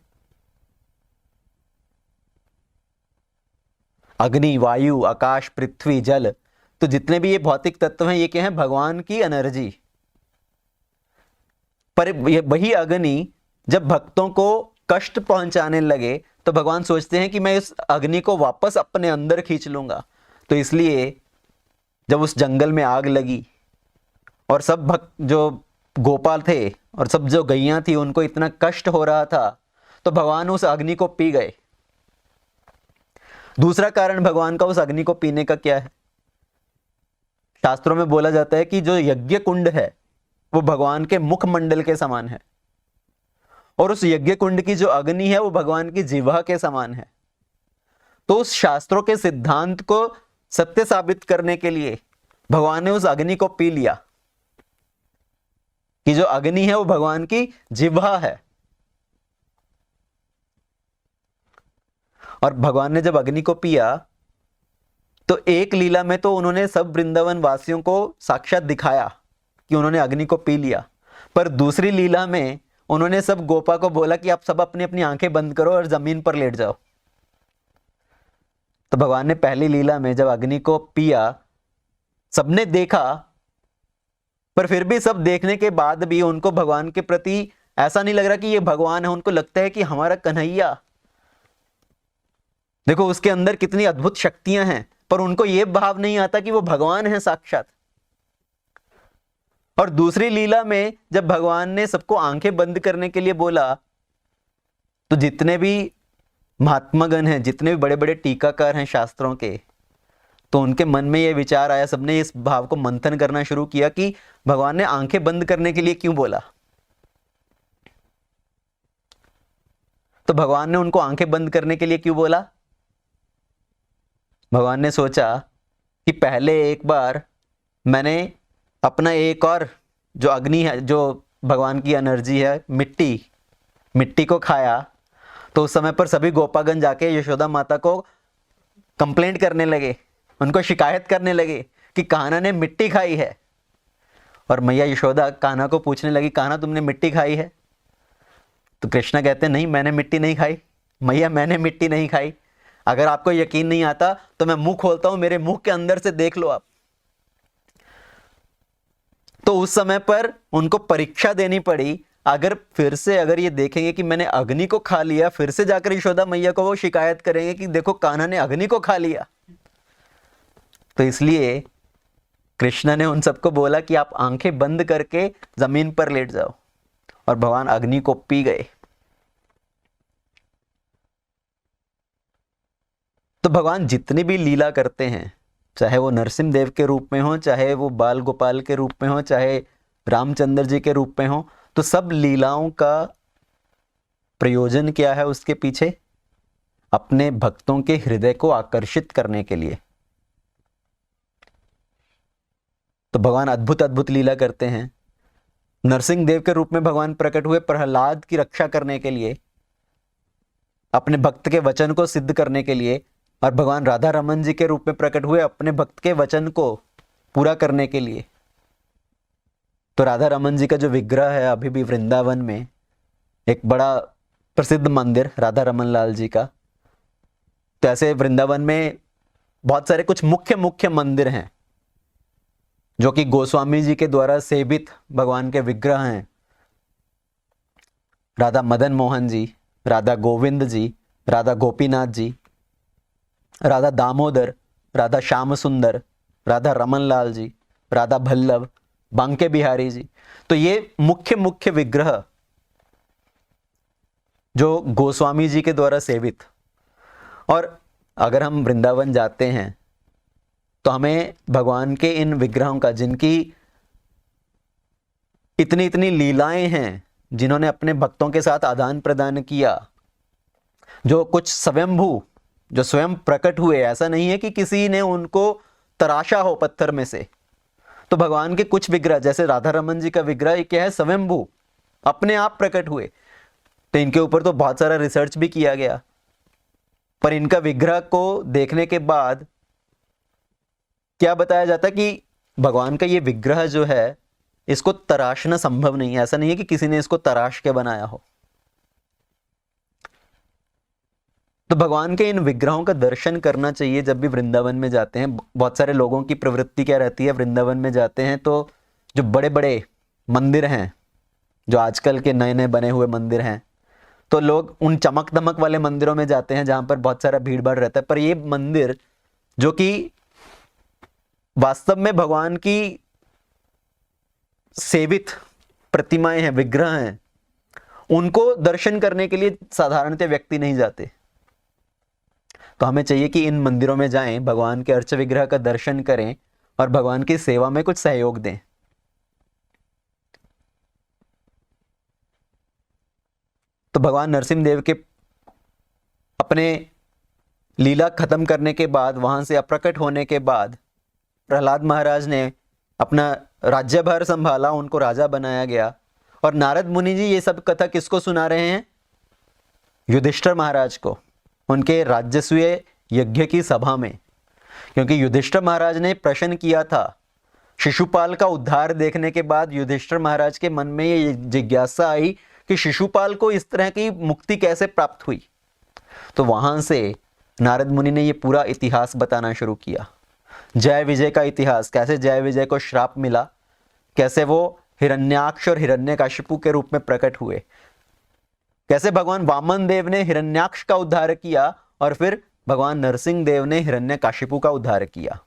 अग्नि, वायु, आकाश, पृथ्वी, जल, तो जितने भी ये भौतिक तत्व हैं, ये क्या है? भगवान की एनर्जी। पर वही अग्नि जब भक्तों को कष्ट पहुंचाने लगे, तो भगवान सोचते हैं कि मैं इस अग्नि को वापस अपने अंदर खींच लूंगा। तो इसलिए जब उस जंगल में आग लगी और सब भक्त जो गोपाल थे और सब जो गैया थी, उनको इतना कष्ट हो रहा था, तो भगवान उस अग्नि को पी गए। दूसरा कारण भगवान का उस अग्नि को पीने का क्या है? शास्त्रों में बोला जाता है कि जो यज्ञ कुंड है वो भगवान के मुखमंडल के समान है, और उस यज्ञ कुंड की जो अग्नि है वो भगवान की जिह्वा के समान है। तो उस शास्त्रों के सिद्धांत को सत्य साबित करने के लिए भगवान ने उस अग्नि को पी लिया कि जो अग्नि है वो भगवान की जिह्वा है। और भगवान ने जब अग्नि को पिया तो एक लीला में तो उन्होंने सब वृंदावन वासियों को साक्षात दिखाया कि उन्होंने अग्नि को पी लिया, पर दूसरी लीला में उन्होंने सब गोपा को बोला कि आप सब अपनी अपनी आंखें बंद करो और जमीन पर लेट जाओ। तो भगवान ने पहली लीला में जब अग्नि को पिया, सबने देखा, पर फिर भी सब देखने के बाद भी उनको भगवान के प्रति ऐसा नहीं लग रहा कि ये भगवान है। उनको लगता है कि हमारा कन्हैया, देखो उसके अंदर कितनी अद्भुत शक्तियां हैं, पर उनको यह भाव नहीं आता कि वो भगवान है साक्षात। और दूसरी लीला में जब भगवान ने सबको आंखें बंद करने के लिए बोला, तो जितने भी महात्मागण हैं, जितने भी बड़े बड़े टीकाकार हैं शास्त्रों के, तो उनके मन में यह विचार आया, सबने इस भाव को मंथन करना शुरू किया कि भगवान ने आंखें बंद करने के लिए क्यों बोला। तो भगवान ने उनको आंखें बंद करने के लिए क्यों बोला? भगवान ने सोचा कि पहले एक बार मैंने अपना एक और जो अग्नि है, जो भगवान की एनर्जी है, मिट्टी को खाया, तो उस समय पर सभी गोपागण जाके यशोदा माता को कंप्लेंट करने लगे, उनको शिकायत करने लगे कि कान्हा ने मिट्टी खाई है। और मैया यशोदा कान्हा को पूछने लगी, कान्हा तुमने मिट्टी खाई है? तो कृष्णा कहते हैं, नहीं मैंने मिट्टी नहीं खाई मैया, मैंने मिट्टी नहीं खाई। अगर आपको यकीन नहीं आता तो मैं मुंह खोलता हूं, मेरे मुंह के अंदर से देख लो आप। तो उस समय पर उनको परीक्षा देनी पड़ी, अगर ये देखेंगे कि मैंने अग्नि को खा लिया, फिर से जाकर यशोदा मैया को वो शिकायत करेंगे कि देखो कान्हा ने अग्नि को खा लिया। तो इसलिए कृष्ण ने उन सबको बोला कि आप आंखें बंद करके जमीन पर लेट जाओ, और भगवान अग्नि को पी गए। तो भगवान जितनी भी लीला करते हैं, चाहे वो नरसिंह देव के रूप में हो, चाहे वो बाल गोपाल के रूप में हो, चाहे रामचंद्र जी के रूप में हो, तो सब लीलाओं का प्रयोजन क्या है उसके पीछे? अपने भक्तों के हृदय को आकर्षित करने के लिए। तो भगवान अद्भुत अद्भुत लीला करते हैं। नरसिंह देव के रूप में भगवान प्रकट हुए प्रहलाद की रक्षा करने के लिए, अपने भक्त के वचन को सिद्ध करने के लिए, और भगवान राधा रमन जी के रूप में प्रकट हुए अपने भक्त के वचन को पूरा करने के लिए। तो राधा रमन जी का जो विग्रह है अभी भी वृंदावन में, एक बड़ा प्रसिद्ध मंदिर राधा रमन लाल जी का। तो ऐसे वृंदावन में बहुत सारे कुछ मुख्य मुख्य मंदिर हैं जो कि गोस्वामी जी के द्वारा सेवित भगवान के विग्रह हैं। राधा मदन मोहन जी, राधा गोविंद जी, राधा गोपीनाथ जी, राधा दामोदर, राधा श्याम सुंदर, राधा रमन लाल जी, राधा भल्लभ, बांके बिहारी जी। तो ये मुख्य मुख्य विग्रह जो गोस्वामी जी के द्वारा सेवित। और अगर हम वृंदावन जाते हैं तो हमें भगवान के इन विग्रहों का, जिनकी इतनी इतनी लीलाएं हैं, जिन्होंने अपने भक्तों के साथ आदान प्रदान किया, जो कुछ स्वयंभू, जो स्वयं प्रकट हुए, ऐसा नहीं है कि किसी ने उनको तराशा हो पत्थर में से। तो भगवान के कुछ विग्रह, जैसे राधा रमन जी का विग्रह, ये क्या है? स्वयंभू, अपने आप प्रकट हुए। तो इनके ऊपर तो बहुत सारा रिसर्च भी किया गया, पर इनका विग्रह को देखने के बाद क्या बताया जाता है कि भगवान का ये विग्रह जो है, इसको तराशना संभव नहीं है। ऐसा नहीं है कि किसी ने इसको तराश के बनाया हो। तो भगवान के इन विग्रहों का दर्शन करना चाहिए जब भी वृंदावन में जाते हैं। बहुत सारे लोगों की प्रवृत्ति क्या रहती है, वृंदावन में जाते हैं तो जो बड़े बड़े मंदिर हैं, जो आजकल के नए नए बने हुए मंदिर हैं, तो लोग उन चमक दमक वाले मंदिरों में जाते हैं जहां पर बहुत सारा भीड़ भाड़ रहता है। पर ये मंदिर जो कि वास्तव में भगवान की सेवित प्रतिमाएं हैं, विग्रह हैं, उनको दर्शन करने के लिए साधारणतः व्यक्ति नहीं जाते। तो हमें चाहिए कि इन मंदिरों में जाएं, भगवान के अर्च विग्रह का दर्शन करें और भगवान की सेवा में कुछ सहयोग दें। तो भगवान नरसिंह देव के अपने लीला खत्म करने के बाद, वहां से अप्रकट होने के बाद प्रहलाद महाराज ने अपना राज्यभार संभाला, उनको राजा बनाया गया। और नारद मुनि जी ये सब कथा किसको सुना रहे हैं? युधिष्ठिर महाराज को, उनके राजस्वीय यज्ञ की सभा में। क्योंकि युधिष्ठिर महाराज ने प्रश्न किया था, शिशुपाल का उद्धार देखने के बाद युधिष्ठिर महाराज के मन में ये जिज्ञासा आई कि शिशुपाल को इस तरह की मुक्ति कैसे प्राप्त हुई। तो वहां से नारद मुनि ने ये पूरा इतिहास बताना शुरू किया, जय विजय का इतिहास, कैसे जय विजय को श्राप मिला, कैसे वो हिरण्याक्ष और हिरण्यकशिपु के रूप में प्रकट हुए, कैसे भगवान वामन देव ने हिरण्याक्ष का उद्धार किया और फिर भगवान नरसिंह देव ने हिरण्यकशिपु का उद्धार किया।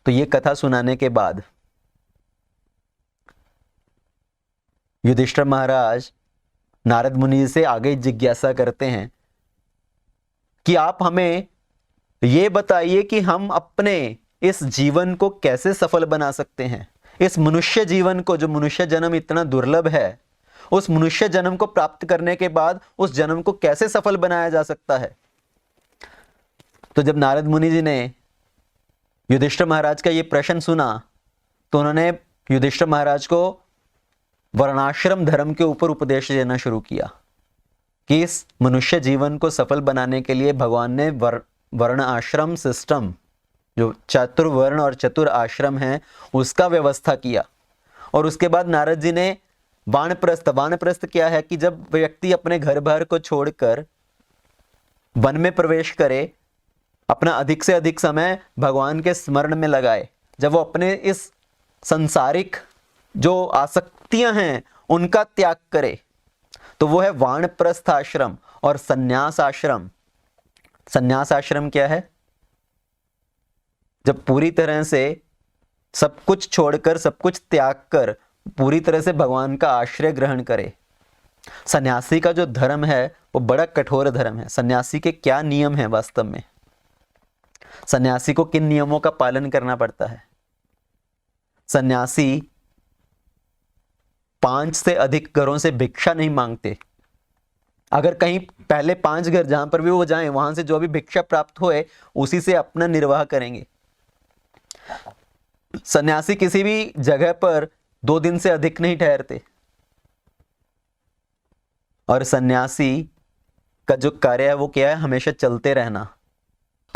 तो ये कथा सुनाने के बाद युधिष्ठिर महाराज नारद मुनि से आगे जिज्ञासा करते हैं कि आप हमें ये बताइए कि हम अपने इस जीवन को कैसे सफल बना सकते हैं। इस मनुष्य जीवन को, जो मनुष्य जन्म इतना दुर्लभ है, उस मनुष्य जन्म को प्राप्त करने के बाद उस जन्म को कैसे सफल बनाया जा सकता है। तो जब नारद मुनि जी ने युधिष्ठिर महाराज का ये प्रश्न सुना तो उन्होंने युधिष्ठिर महाराज को वर्णाश्रम धर्म के ऊपर उपदेश देना शुरू किया कि इस मनुष्य जीवन को सफल बनाने के लिए भगवान ने वर्ण आश्रम सिस्टम, जो चतुर्वर्ण और चतुर आश्रम है, उसका व्यवस्था किया। और उसके बाद नारद जी ने वानप्रस्थ क्या है कि जब व्यक्ति अपने घर बार को छोड़कर वन में प्रवेश करे, अपना अधिक से अधिक समय भगवान के स्मरण में लगाए, जब वो अपने इस सांसारिक जो आसक्तियां हैं उनका त्याग करे, तो वो है वानप्रस्थ आश्रम और संन्यास आश्रम। संन्यास आश्रम क्या है? जब पूरी तरह से सब कुछ छोड़कर, सब कुछ त्याग कर पूरी तरह से भगवान का आश्रय ग्रहण करे। सन्यासी का जो धर्म है वो बड़ा कठोर धर्म है। सन्यासी के क्या नियम है वास्तव में? सन्यासी को किन नियमों का पालन करना पड़ता है? सन्यासी 5 से अधिक घरों से भिक्षा नहीं मांगते। अगर कहीं पहले 5 घर जहां पर भी वो जाएं, वहां से जो भी भिक्षा प्राप्त होए उसी से अपना निर्वाह करेंगे। सन्यासी किसी भी जगह पर 2 दिन से अधिक नहीं ठहरते। और सन्यासी का जो कार्य है वो क्या है? हमेशा चलते रहना।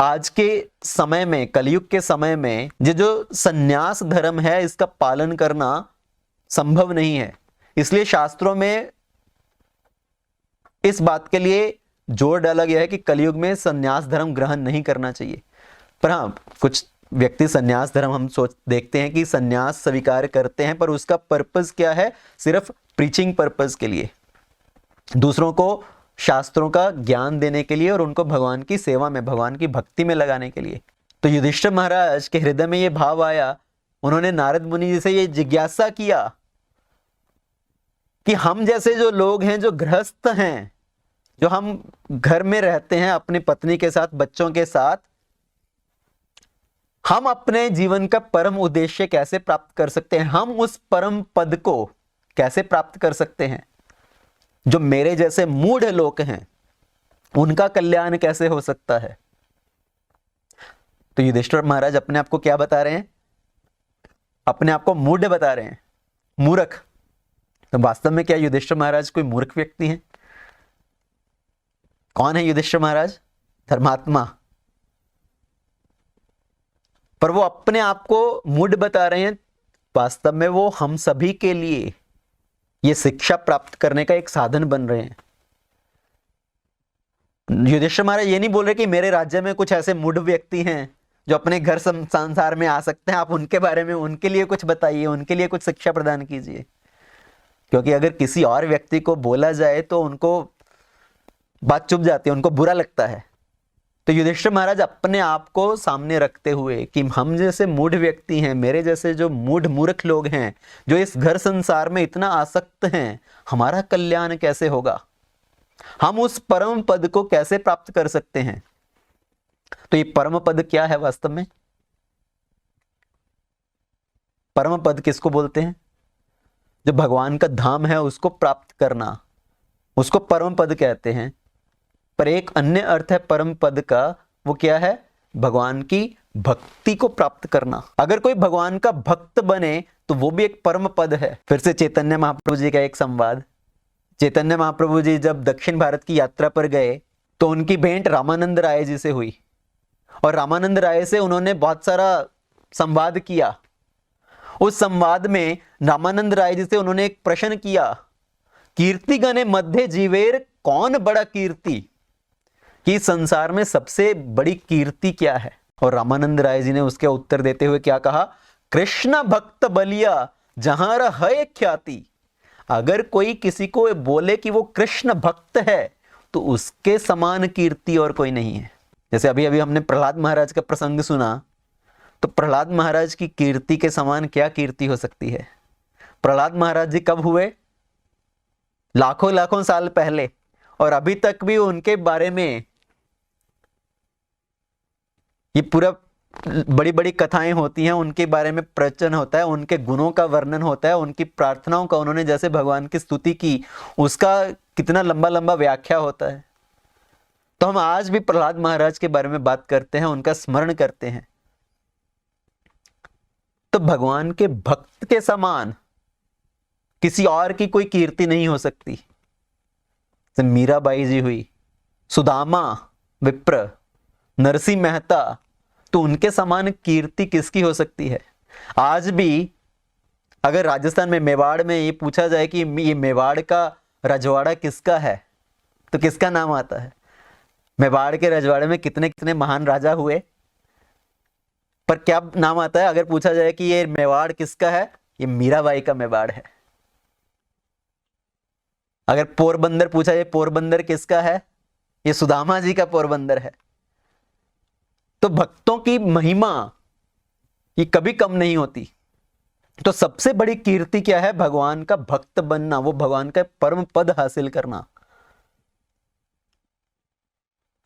आज के समय में, कलयुग के समय में, ये जो सन्यास धर्म है इसका पालन करना संभव नहीं है। इसलिए शास्त्रों में इस बात के लिए जोर डाला गया है कि कलयुग में सन्यास धर्म ग्रहण नहीं करना चाहिए। पर हाँ, कुछ व्यक्ति सन्यास धर्म हम देखते हैं कि सन्यास स्वीकार करते हैं, पर उसका पर्पस क्या है? सिर्फ प्रीचिंग पर्पस के लिए, दूसरों को शास्त्रों का ज्ञान देने के लिए और उनको भगवान की सेवा में, भगवान की भक्ति में लगाने के लिए। तो युधिष्ठिर महाराज के हृदय में ये भाव आया, उन्होंने नारद मुनि जी से ये जिज्ञासा किया कि हम जैसे जो लोग हैं, जो गृहस्थ हैं, जो हम घर में रहते हैं अपनी पत्नी के साथ, बच्चों के साथ, हम अपने जीवन का परम उद्देश्य कैसे प्राप्त कर सकते हैं? हम उस परम पद को कैसे प्राप्त कर सकते हैं? जो मेरे जैसे मूढ़ लोग हैं उनका कल्याण कैसे हो सकता है? तो युधिष्ठिर महाराज अपने आप को क्या बता रहे हैं? अपने आप को मूढ़ बता रहे हैं, मूर्ख। तो वास्तव में क्या युधिष्ठिर महाराज कोई मूर्ख व्यक्ति हैं? कौन है युधिष्ठिर महाराज? धर्मात्मा। पर वो अपने आप को मूढ़ बता रहे हैं। वास्तव में वो हम सभी के लिए ये शिक्षा प्राप्त करने का एक साधन बन रहे हैं। युधिष्ठिर महाराज ये नहीं बोल रहे कि मेरे राज्य में कुछ ऐसे मूढ़ व्यक्ति हैं जो अपने घर संसार में आ सकते हैं, आप उनके बारे में, उनके लिए कुछ बताइए, उनके लिए कुछ शिक्षा प्रदान कीजिए। क्योंकि अगर किसी और व्यक्ति को बोला जाए तो उनको बात चुप जाती है, उनको बुरा लगता है। तो युधिष्ठिर महाराज अपने आप को सामने रखते हुए कि हम जैसे मूढ़ व्यक्ति हैं, मेरे जैसे जो मूढ़ मूर्ख लोग हैं, जो इस घर संसार में इतना आसक्त हैं, हमारा कल्याण कैसे होगा? हम उस परम पद को कैसे प्राप्त कर सकते हैं? तो ये परम पद क्या है वास्तव में? परम पद किसको बोलते हैं? जो भगवान का धाम है उसको प्राप्त करना, उसको परम पद कहते हैं। पर एक अन्य अर्थ है परम पद का, वो क्या है? भगवान की भक्ति को प्राप्त करना। अगर कोई भगवान का भक्त बने तो वो भी एक परम पद है। फिर से चैतन्य महाप्रभु जी का एक संवाद। चैतन्य महाप्रभु जी जब दक्षिण भारत की यात्रा पर गए तो उनकी भेंट रामानंद राय जी से हुई, और रामानंद राय से उन्होंने बहुत सारा संवाद किया। उस संवाद में रामानंद राय जी से उन्होंने एक प्रश्न किया, कीर्ति गणे मध्य जीवेर कौन बड़ा कीर्ति, कि संसार में सबसे बड़ी कीर्ति क्या है? और रामानंद राय जी ने उसके उत्तर देते हुए क्या कहा? कृष्ण भक्त बलिया जहां है ख्याति। अगर कोई किसी को बोले कि वो कृष्ण भक्त है तो उसके समान कीर्ति और कोई नहीं है। जैसे अभी अभी हमने प्रहलाद महाराज का प्रसंग सुना, तो प्रहलाद महाराज की कीर्ति के समान क्या कीर्ति हो सकती है? प्रहलाद महाराज जी कब हुए? लाखों लाखों साल पहले, और अभी तक भी उनके बारे में ये पूरा बड़ी बड़ी कथाएं होती हैं, उनके बारे में प्रवचन होता है, उनके गुणों का वर्णन होता है, उनकी प्रार्थनाओं का, उन्होंने जैसे भगवान की स्तुति की उसका कितना लंबा लंबा व्याख्या होता है। तो हम आज भी प्रहलाद महाराज के बारे में बात करते हैं, उनका स्मरण करते हैं। तो भगवान के भक्त के समान किसी और की कोई कीर्ति नहीं हो सकती। जैसे मीराबाई जी हुई, सुदामा, विप्र, नरसिंह मेहता, तो उनके समान कीर्ति किसकी हो सकती है? आज भी अगर राजस्थान में मेवाड़ में ये पूछा जाए कि ये मेवाड़ का रजवाड़ा किसका है, तो किसका नाम आता है? मेवाड़ के रजवाड़े में कितने कितने महान राजा हुए, पर क्या नाम आता है? अगर पूछा जाए कि ये मेवाड़ किसका है, ये मीराबाई का मेवाड़ है। अगर पोरबंदर पूछा जाए पोरबंदर किसका है, ये सुदामा जी का पोरबंदर है। तो भक्तों की महिमा ये कभी कम नहीं होती। तो सबसे बड़ी कीर्ति क्या है? भगवान का भक्त बनना, वो भगवान का परम पद हासिल करना।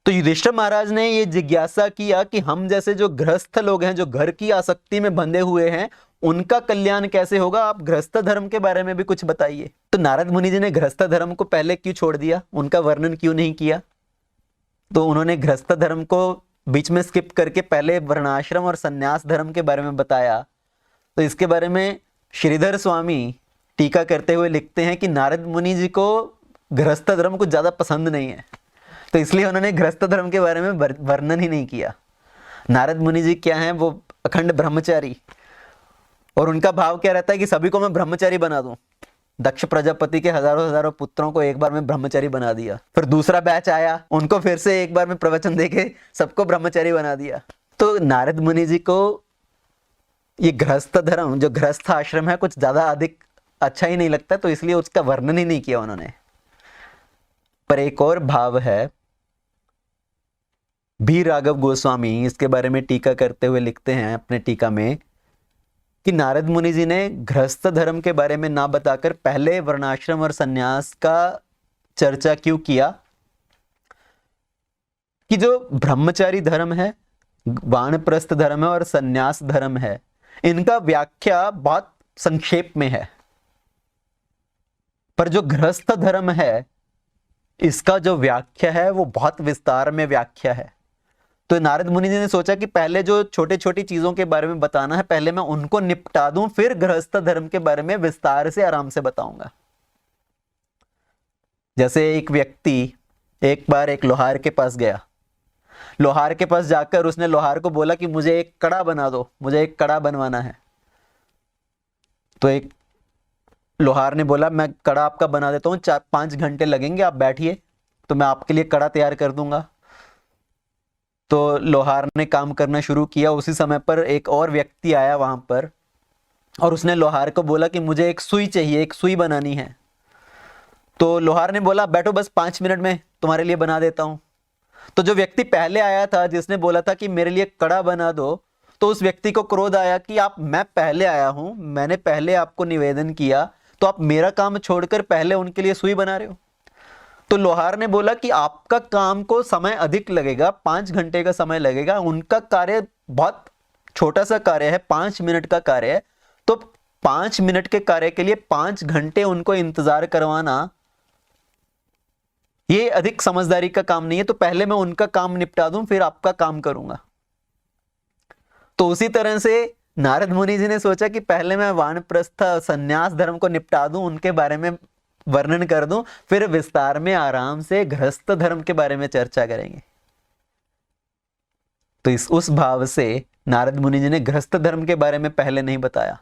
तो युधिष्ठिर महाराज ने ये जिज्ञासा किया कि हम जैसे जो गृहस्थ लोग हैं, जो घर की आसक्ति में बंधे हुए हैं, उनका कल्याण कैसे होगा? आप गृहस्थ धर्म के बारे में भी कुछ बताइए। तो नारद मुनि जी ने गृहस्थ धर्म को पहले क्यों छोड़ दिया, उनका वर्णन क्यों नहीं किया? तो उन्होंने गृहस्थ धर्म को बीच में स्किप करके पहले वर्णाश्रम और सन्यास धर्म के बारे में बताया। तो इसके बारे में श्रीधर स्वामी टीका करते हुए लिखते हैं कि नारद मुनि जी को गृहस्थ धर्म कुछ ज्यादा पसंद नहीं है, तो इसलिए उन्होंने गृहस्थ धर्म के बारे में वर्णन ही नहीं किया। नारद मुनि जी क्या हैं? वो अखंड ब्रह्मचारी, और उनका भाव क्या रहता है कि सभी को मैं ब्रह्मचारी बना दूं। दक्ष प्रजापति के हजारों हजारों पुत्रों को एक बार में ब्रह्मचारी बना दिया। फिर दूसरा बैच आया, उनको फिर से एक बार में प्रवचन देके सबको ब्रह्मचारी बना दिया। तो नारद मुनि जी को ये गृहस्थ धर्म, जो गृहस्थ आश्रम है, कुछ ज्यादा अधिक अच्छा ही नहीं लगता, तो इसलिए उसका वर्णन ही नहीं किया उन्होंने। पर एक और भाव है, भी राघव गोस्वामी इसके बारे में टीका करते हुए लिखते हैं अपने टीका में कि नारद मुनि जी ने गृहस्थ धर्म के बारे में ना बताकर पहले वर्णाश्रम और सन्यास का चर्चा क्यों किया? कि जो ब्रह्मचारी धर्म है, वानप्रस्थ धर्म है और सन्यास धर्म है, इनका व्याख्या बहुत संक्षेप में है, पर जो गृहस्थ धर्म है इसका जो व्याख्या है वो बहुत विस्तार में व्याख्या है। तो नारद मुनि जी ने सोचा कि पहले जो छोटे छोटी चीजों के बारे में बताना है, पहले मैं उनको निपटा दूं, फिर गृहस्थ धर्म के बारे में विस्तार से आराम से बताऊंगा। जैसे एक व्यक्ति एक बार एक लोहार के पास गया। लोहार के पास जाकर उसने लोहार को बोला कि मुझे एक कड़ा बना दो, मुझे एक कड़ा बनवाना है। तो एक लोहार ने बोला मैं कड़ा आपका बना देता हूँ, 4-5 घंटे लगेंगे, आप बैठिए तो मैं आपके लिए कड़ा तैयार कर दूंगा। तो लोहार ने काम करना शुरू किया। उसी समय पर एक और व्यक्ति आया वहां पर, और उसने लोहार को बोला कि मुझे एक सुई चाहिए, एक सुई बनानी है। तो लोहार ने बोला बैठो, बस 5 मिनट में तुम्हारे लिए बना देता हूं। तो जो व्यक्ति पहले आया था, जिसने बोला था कि मेरे लिए कड़ा बना दो, तो उस व्यक्ति को क्रोध आया कि मैं पहले आया हूं, मैंने पहले आपको निवेदन किया, तो आप मेरा काम छोड़कर पहले उनके लिए सुई बना रहे हो। तो लोहार ने बोला कि आपका काम को समय अधिक लगेगा, 5 घंटे का समय लगेगा, उनका कार्य बहुत छोटा सा कार्य है, 5 मिनट का कार्य है, तो 5 मिनट के कार्य के लिए 5 घंटे उनको इंतजार करवाना, ये अधिक समझदारी का काम नहीं है, तो पहले मैं उनका काम निपटा दूं फिर आपका काम करूंगा। तो उसी तरह से नारद मुनि जी ने सोचा कि पहले मैं वानप्रस्थ संन्यास धर्म को निपटा दूं, उनके बारे में वर्णन कर दूं, फिर विस्तार में आराम से गृहस्थ धर्म के बारे में चर्चा करेंगे। तो उस भाव से नारद मुनि जी ने गृहस्थ धर्म के बारे में पहले नहीं बताया।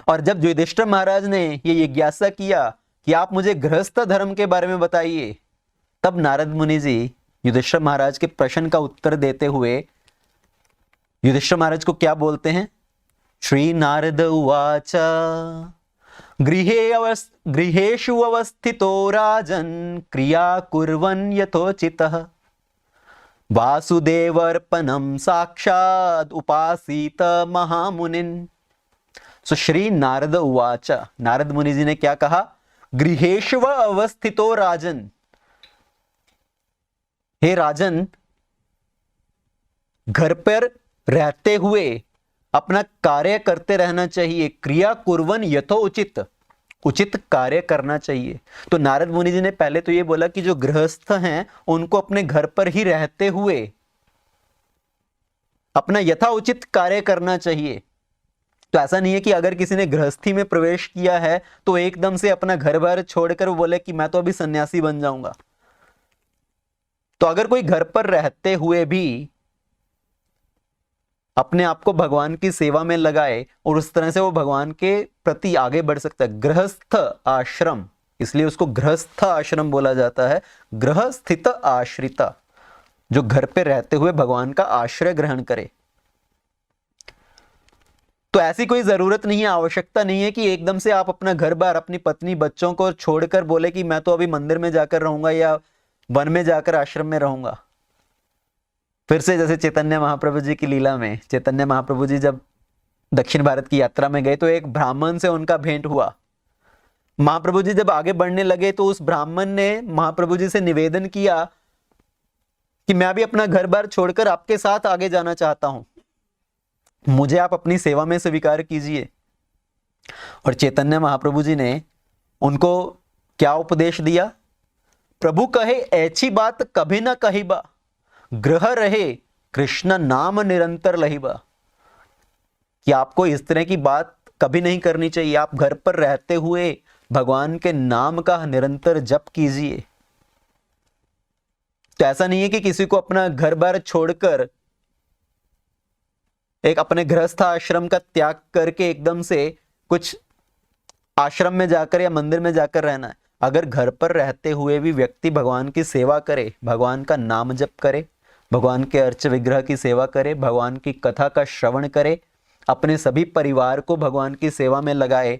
और जब युधिष्ठिर महाराज ने ये जिज्ञासा किया कि आप मुझे गृहस्थ धर्म के बारे में बताइए, तब नारद मुनि जी युधिष्ठिर महाराज के प्रश्न का उत्तर देते हुए युधिष्ठिर महाराज को क्या बोलते हैं? श्री नारद उवाच गृहेषु अवस्थितो राजन् क्रिया कुर्वन् यथोचितः वासुदेवर्पणं साक्षात् उपासीत महामुनिन्। सो श्री नारद उवाच, नारद मुनि जी ने क्या कहा? गृहेषु अवस्थितो राजन, हे राजन, घर पर रहते हुए अपना कार्य करते रहना चाहिए। क्रिया कुर्वन यथोचित, उचित कार्य करना चाहिए। तो नारद मुनि जी ने पहले तो ये बोला कि जो गृहस्थ हैं उनको अपने घर पर ही रहते हुए अपना यथाउचित कार्य करना चाहिए। तो ऐसा नहीं है कि अगर किसी ने गृहस्थी में प्रवेश किया है तो एकदम से अपना घर बार छोड़कर बोले कि मैं तो अभी सन्यासी बन जाऊंगा। तो अगर कोई घर पर रहते हुए भी अपने आप को भगवान की सेवा में लगाए और उस तरह से वो भगवान के प्रति आगे बढ़ सकता है। गृहस्थ आश्रम, इसलिए उसको गृहस्थ आश्रम बोला जाता है। गृह स्थित आश्रिता, जो घर पे रहते हुए भगवान का आश्रय ग्रहण करे। तो ऐसी कोई जरूरत नहीं है, आवश्यकता नहीं है कि एकदम से आप अपना घर बार, अपनी पत्नी, बच्चों को छोड़कर बोले कि मैं तो अभी मंदिर में जाकर रहूंगा या वन में जाकर आश्रम में रहूंगा। फिर से जैसे चैतन्य महाप्रभु जी की लीला में, चैतन्य महाप्रभु जी जब दक्षिण भारत की यात्रा में गए तो एक ब्राह्मण से उनका भेंट हुआ। महाप्रभु जी जब आगे बढ़ने लगे तो उस ब्राह्मण ने महाप्रभु जी से निवेदन किया कि मैं भी अपना घर बार छोड़कर आपके साथ आगे जाना चाहता हूं, मुझे आप अपनी सेवा में स्वीकार कीजिए। और चैतन्य महाप्रभु जी ने उनको क्या उपदेश दिया? प्रभु कहे ऐसी बात कभी ना कहिबा, गृह रहे कृष्ण नाम निरंतर लहिबा। कि आपको इस तरह की बात कभी नहीं करनी चाहिए। आप घर पर रहते हुए भगवान के नाम का निरंतर जप कीजिए। तो ऐसा नहीं है कि किसी को अपना घर बार छोड़कर एक अपने गृहस्थ आश्रम का त्याग करके एकदम से कुछ आश्रम में जाकर या मंदिर में जाकर रहना है। अगर घर पर रहते हुए भी व्यक्ति भगवान की सेवा करे, भगवान का नाम जप करे, भगवान के अर्च विग्रह की सेवा करे, भगवान की कथा का श्रवण करे, अपने सभी परिवार को भगवान की सेवा में लगाए,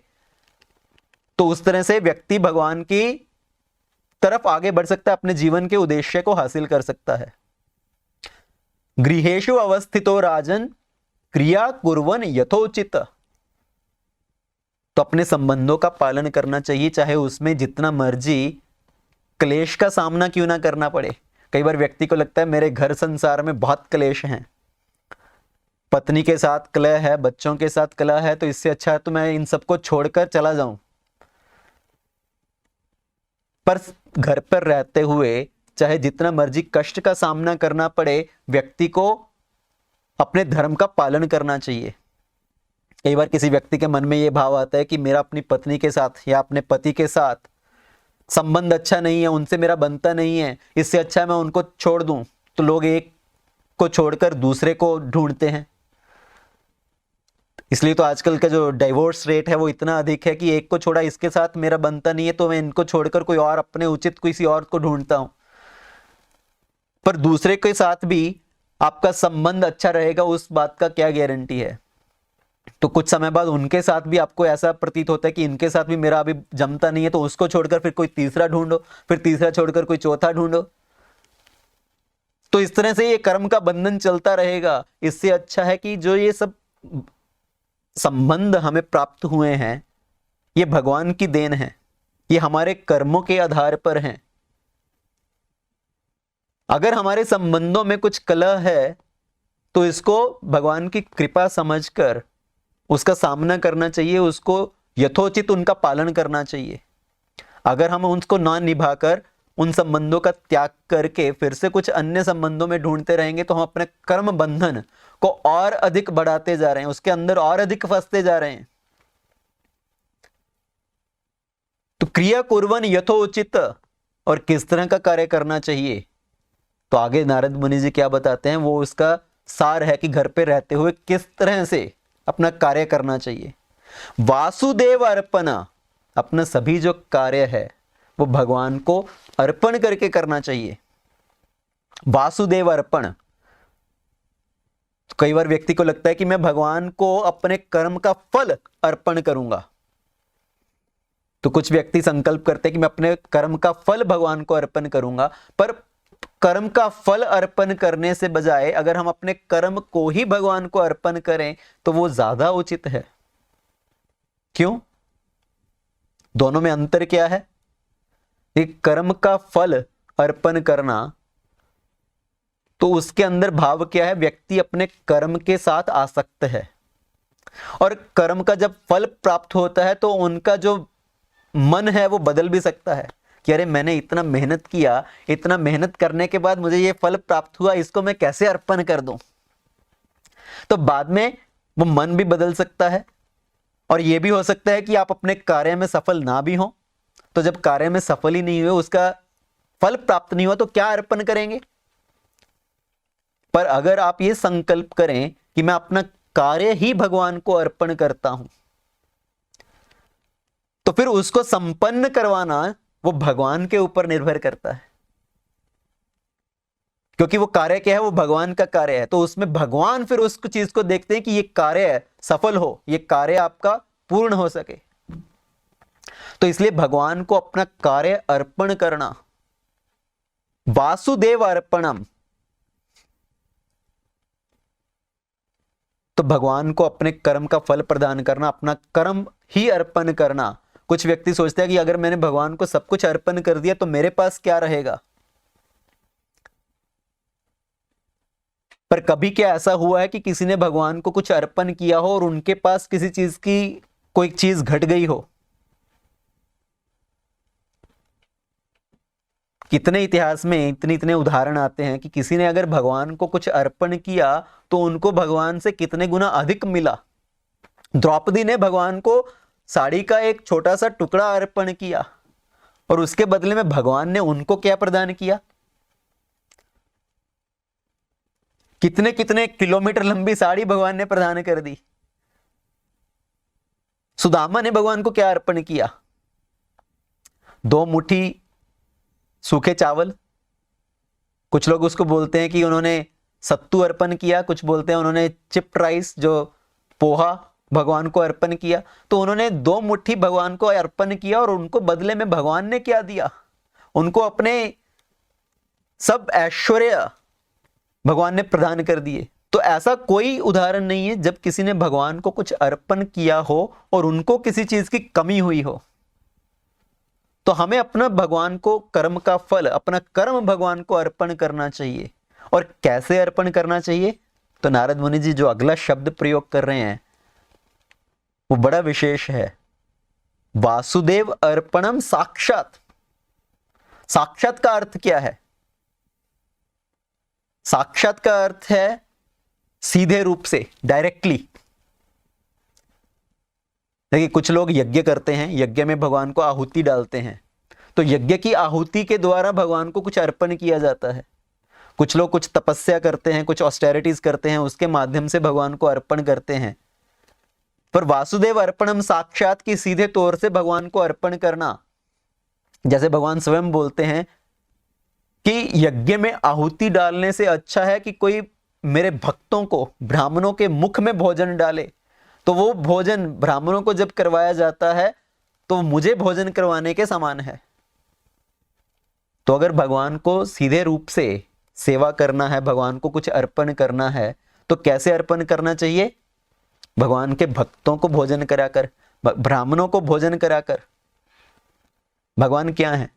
तो उस तरह से व्यक्ति भगवान की तरफ आगे बढ़ सकता है, अपने जीवन के उद्देश्य को हासिल कर सकता है। गृहेषु अवस्थितो राजन क्रिया कुर्वन यथोचित। तो अपने संबंधों का पालन करना चाहिए, चाहे उसमें जितना मर्जी क्लेश का सामना क्यों ना करना पड़े। कई बार व्यक्ति को लगता है मेरे घर संसार में बहुत क्लेश हैं, पत्नी के साथ कलह है, बच्चों के साथ कलह है, तो इससे अच्छा है तो मैं इन सबको छोड़कर चला जाऊं। पर घर पर रहते हुए चाहे जितना मर्जी कष्ट का सामना करना पड़े, व्यक्ति को अपने धर्म का पालन करना चाहिए। कई बार किसी व्यक्ति के मन में यह भाव आता है कि मेरा अपनी पत्नी के साथ या अपने पति के साथ संबंध अच्छा नहीं है, उनसे मेरा बनता नहीं है, इससे अच्छा है मैं उनको छोड़ दूं। तो लोग एक को छोड़कर दूसरे को ढूंढते हैं। इसलिए तो आजकल का जो डाइवोर्स रेट है वो इतना अधिक है कि एक को छोड़ा, इसके साथ मेरा बनता नहीं है तो मैं इनको छोड़कर कोई और अपने उचित किसी और को ढूंढता हूं। पर दूसरे के साथ भी आपका संबंध अच्छा रहेगा, उस बात का क्या गारंटी है? तो कुछ समय बाद उनके साथ भी आपको ऐसा प्रतीत होता है कि इनके साथ भी मेरा अभी जमता नहीं है, तो उसको छोड़कर फिर कोई तीसरा ढूंढो, फिर तीसरा छोड़कर कोई चौथा ढूंढो। तो इस तरह से ये कर्म का बंधन चलता रहेगा। इससे अच्छा है कि जो ये सब संबंध हमें प्राप्त हुए हैं ये भगवान की देन है, ये हमारे कर्मों के आधार पर हैं। अगर हमारे संबंधों में कुछ कलह है तो इसको भगवान की कृपा समझकर उसका सामना करना चाहिए, उसको यथोचित उनका पालन करना चाहिए। अगर हम उसको ना निभाकर उन संबंधों का त्याग करके फिर से कुछ अन्य संबंधों में ढूंढते रहेंगे तो हम अपने कर्म बंधन को और अधिक बढ़ाते जा रहे हैं, उसके अंदर और अधिक फंसते जा रहे हैं। तो क्रिया कुर्वन यथोचित, और किस तरह का कार्य करना चाहिए, तो आगे नारद मुनि जी क्या बताते हैं वो उसका सार है कि घर पे रहते हुए किस तरह से अपना कार्य करना चाहिए। वासुदेव अर्पण, अपना सभी जो कार्य है वो भगवान को अर्पण करके करना चाहिए। वासुदेव अर्पण, तो कई बार व्यक्ति को लगता है कि मैं भगवान को अपने कर्म का फल अर्पण करूंगा, तो कुछ व्यक्ति संकल्प करते हैं कि मैं अपने कर्म का फल भगवान को अर्पण करूंगा, पर कर्म का फल अर्पण करने से बजाय अगर हम अपने कर्म को ही भगवान को अर्पण करें तो वो ज्यादा उचित है। क्यों? दोनों में अंतर क्या है? एक कर्म का फल अर्पण करना, तो उसके अंदर भाव क्या है? व्यक्ति अपने कर्म के साथ आसक्त है, और कर्म का जब फल प्राप्त होता है तो उनका जो मन है वो बदल भी सकता है कि अरे मैंने इतना मेहनत किया, इतना मेहनत करने के बाद मुझे ये फल प्राप्त हुआ, इसको मैं कैसे अर्पण कर दूं। तो बाद में वो मन भी बदल सकता है, और यह भी हो सकता है कि आप अपने कार्य में सफल ना भी हो, तो जब कार्य में सफल ही नहीं हुए, उसका फल प्राप्त नहीं हुआ, तो क्या अर्पण करेंगे। पर अगर आप ये संकल्प करें कि मैं अपना कार्य ही भगवान को अर्पण करता हूं, तो फिर उसको संपन्न करवाना वो भगवान के ऊपर निर्भर करता है, क्योंकि वो कार्य क्या है, वो भगवान का कार्य है। तो उसमें भगवान फिर उस चीज को देखते हैं कि ये कार्य सफल हो, ये कार्य आपका पूर्ण हो सके। तो इसलिए भगवान को अपना कार्य अर्पण करना, वासुदेव अर्पणम, तो भगवान को अपने कर्म का फल प्रदान करना, अपना कर्म ही अर्पण करना। कुछ व्यक्ति सोचते हैं कि अगर मैंने भगवान को सब कुछ अर्पण कर दिया तो मेरे पास क्या रहेगा। पर कभी क्या ऐसा हुआ है कि किसी ने भगवान को कुछ अर्पण किया हो और उनके पास किसी चीज की कोई चीज घट गई हो? कितने इतिहास में इतने उदाहरण आते हैं कि किसी ने अगर भगवान को कुछ अर्पण किया तो उनको भगवान से कितने गुना अधिक मिला। द्रौपदी ने भगवान को साड़ी का एक छोटा सा टुकड़ा अर्पण किया और उसके बदले में भगवान ने उनको क्या प्रदान किया? कितने कितने किलोमीटर लंबी साड़ी भगवान ने प्रदान कर दी। सुदामा ने भगवान को क्या अर्पण किया? 2 मुट्ठी सूखे चावल। कुछ लोग उसको बोलते हैं कि उन्होंने सत्तू अर्पण किया, कुछ बोलते हैं उन्होंने चिप्ड राइस जो पोहा भगवान को अर्पण किया। तो उन्होंने 2 मुट्ठी भगवान को अर्पण किया और उनको बदले में भगवान ने क्या दिया? उनको अपने सब ऐश्वर्य भगवान ने प्रदान कर दिए। तो ऐसा कोई उदाहरण नहीं है जब किसी ने भगवान को कुछ अर्पण किया हो और उनको किसी चीज की कमी हुई हो। तो हमें अपना भगवान को कर्म का फल, अपना कर्म भगवान को अर्पण करना चाहिए। और कैसे अर्पण करना चाहिए? तो नारद मुनि जी जो अगला शब्द प्रयोग कर रहे हैं वो बड़ा विशेष है। वासुदेव अर्पणम साक्षात। साक्षात का अर्थ क्या है? साक्षात का अर्थ है सीधे रूप से, डायरेक्टली। देखिए कुछ लोग यज्ञ करते हैं, यज्ञ में भगवान को आहुति डालते हैं, तो यज्ञ की आहुति के द्वारा भगवान को कुछ अर्पण किया जाता है। कुछ लोग कुछ तपस्या करते हैं, कुछ ऑस्टेरिटीज करते हैं, उसके माध्यम से भगवान को अर्पण करते हैं। पर वासुदेव अर्पणम साक्षात की सीधे तौर से भगवान को अर्पण करना, जैसे भगवान स्वयं बोलते हैं कि यज्ञ में आहुति डालने से अच्छा है कि कोई मेरे भक्तों को, ब्राह्मणों के मुख में भोजन डाले। तो वो भोजन ब्राह्मणों को जब करवाया जाता है तो मुझे भोजन करवाने के समान है। तो अगर भगवान को सीधे रूप से सेवा करना है, भगवान को कुछ अर्पण करना है, तो कैसे अर्पण करना चाहिए? भगवान के भक्तों को भोजन कराकर, ब्राह्मणों को भोजन कराकर। भगवान क्या है?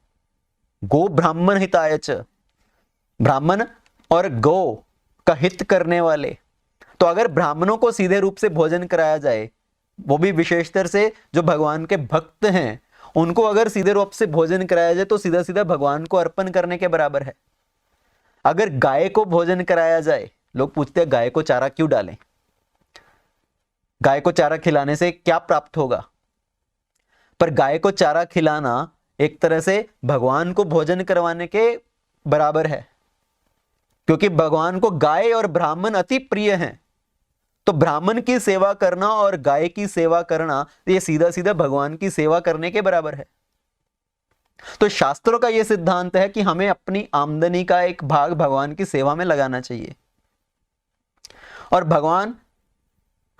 गो ब्राह्मण हिताय च, ब्राह्मण और गौ का हित करने वाले। तो अगर ब्राह्मणों को सीधे रूप से भोजन कराया जाए, वो भी विशेषतर से जो भगवान के भक्त हैं, उनको अगर सीधे रूप से भोजन कराया जाए तो सीधा सीधा भगवान को अर्पण करने के बराबर है। अगर गाय को भोजन कराया जाए, लोग पूछते हैं गाय को चारा क्यों डालें, गाय को चारा खिलाने से क्या प्राप्त होगा? पर गाय को चारा खिलाना एक तरह से भगवान को भोजन करवाने के बराबर है, क्योंकि भगवान को गाय और ब्राह्मण अति प्रिय हैं। तो ब्राह्मण की सेवा करना और गाय की सेवा करना ये सीधा सीधा भगवान की सेवा करने के बराबर है। तो शास्त्रों का यह सिद्धांत है कि हमें अपनी आमदनी का एक भाग भगवान की सेवा में लगाना चाहिए, और भगवान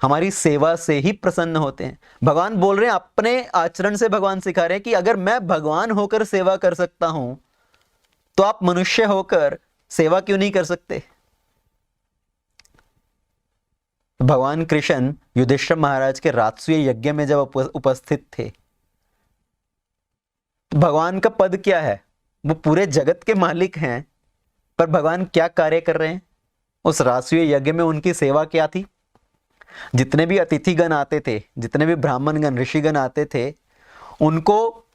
हमारी सेवा से ही प्रसन्न होते हैं। भगवान बोल रहे हैं, अपने आचरण से भगवान सिखा रहे हैं कि अगर मैं भगवान होकर सेवा कर सकता हूं तो आप मनुष्य होकर सेवा क्यों नहीं कर सकते? भगवान कृष्ण युधिष्ठिर महाराज के राजसूय यज्ञ में जब उपस्थित थे, तो भगवान का पद क्या है? वो पूरे जगत के मालिक हैं, पर भगवान क्या कार्य कर रहे हैं? उस राजसूय यज्ञ में उनकी सेवा क्या थी? जितने भी अतिथिगण आते थे, जितने भी ब्राह्मणगण ऋषिगण आते थे, उनको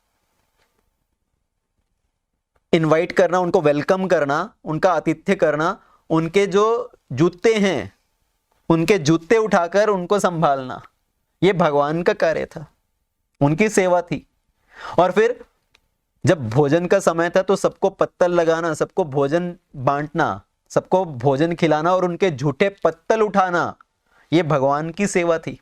इनवाइट करना, उनको वेलकम करना, उनका आतिथ्य करना, उनके जो जूते हैं उनके जूते उठाकर उनको संभालना, यह भगवान का कार्य था, उनकी सेवा थी। और फिर जब भोजन का समय था तो सबको पत्तल लगाना, सबको भोजन बांटना, सबको भोजन खिलाना और उनके झूठे पत्तल उठाना, यह भगवान की सेवा थी।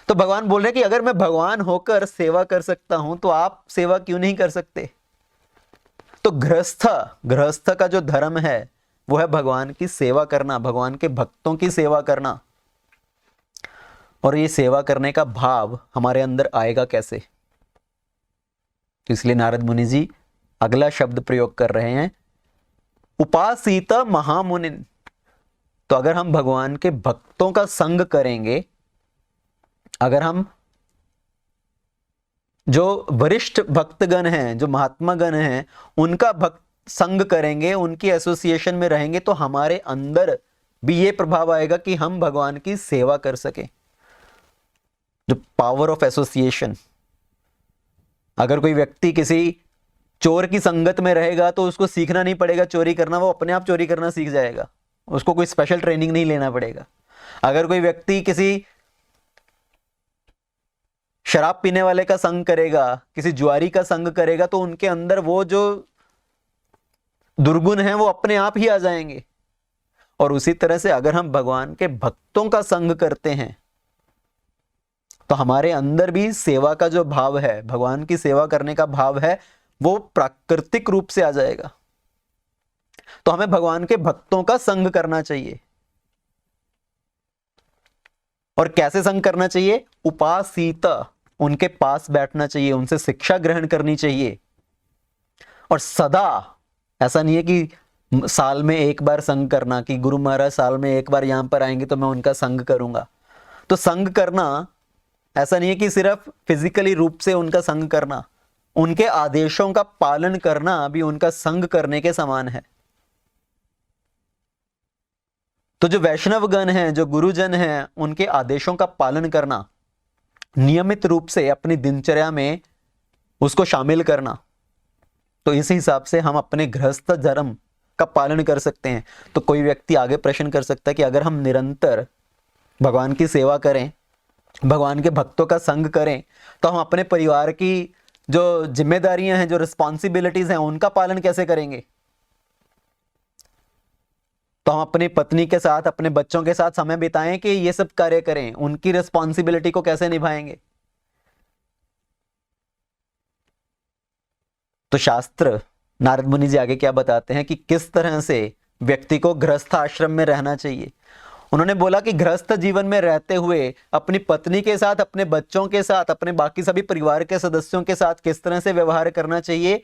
तो भगवान बोल रहे कि अगर मैं भगवान होकर सेवा कर सकता हूं तो आप सेवा क्यों नहीं कर सकते? तो गृहस्थ का जो धर्म है वो है भगवान की सेवा करना, भगवान के भक्तों की सेवा करना। और ये सेवा करने का भाव हमारे अंदर आएगा कैसे? तो इसलिए नारद मुनि जी अगला शब्द प्रयोग कर रहे हैं, उपासीत महामुनिन। तो अगर हम भगवान के भक्तों का संग करेंगे, अगर हम जो वरिष्ठ भक्तगण हैं, जो महात्मा गण हैं, उनका भक्त संग करेंगे, उनकी एसोसिएशन में रहेंगे, तो हमारे अंदर भी ये प्रभाव आएगा कि हम भगवान की सेवा कर सकें। जो पावर ऑफ एसोसिएशन, अगर कोई व्यक्ति किसी चोर की संगत में रहेगा तो उसको सीखना नहीं पड़ेगा चोरी करना, वो अपने आप चोरी करना सीख जाएगा, उसको कोई स्पेशल ट्रेनिंग नहीं लेना पड़ेगा। अगर कोई व्यक्ति किसी शराब पीने वाले का संग करेगा, किसी जुआरी का संग करेगा, तो उनके अंदर वो जो दुर्गुण है वो अपने आप ही आ जाएंगे। और उसी तरह से अगर हम भगवान के भक्तों का संग करते हैं तो हमारे अंदर भी सेवा का जो भाव है, भगवान की सेवा करने का भाव है, वो प्राकृतिक रूप से आ जाएगा। तो हमें भगवान के भक्तों का संग करना चाहिए। और कैसे संग करना चाहिए? उपासीत, उनके पास बैठना चाहिए, उनसे शिक्षा ग्रहण करनी चाहिए। और सदा, ऐसा नहीं है कि साल में एक बार संग करना, कि गुरु महाराज साल में एक बार यहां पर आएंगे तो मैं उनका संग करूंगा। तो संग करना ऐसा नहीं है कि सिर्फ फिजिकली रूप से उनका संग करना, उनके आदेशों का पालन करना भी उनका संग करने के समान है। तो जो वैष्णवगण हैं, जो गुरुजन हैं, उनके आदेशों का पालन करना, नियमित रूप से अपनी दिनचर्या में उसको शामिल करना, तो इस हिसाब से हम अपने गृहस्थ धर्म का पालन कर सकते हैं। तो कोई व्यक्ति आगे प्रश्न कर सकता है कि अगर हम निरंतर भगवान की सेवा करें, भगवान के भक्तों का संग करें, तो हम अपने परिवार की जो जिम्मेदारियां हैं, जो रिस्पॉन्सिबिलिटीज हैं, उनका पालन कैसे करेंगे? तो हम अपनी पत्नी के साथ, अपने बच्चों के साथ समय बिताएं कि ये सब कार्य करें, उनकी रिस्पॉन्सिबिलिटी को कैसे निभाएंगे? तो शास्त्र, नारद मुनि जी आगे क्या बताते हैं कि किस तरह से व्यक्ति को गृहस्थ आश्रम में रहना चाहिए। उन्होंने बोला कि गृहस्थ जीवन में रहते हुए अपनी पत्नी के साथ, अपने बच्चों के साथ, अपने बाकी सभी परिवार के सदस्यों के साथ किस तरह से व्यवहार करना चाहिए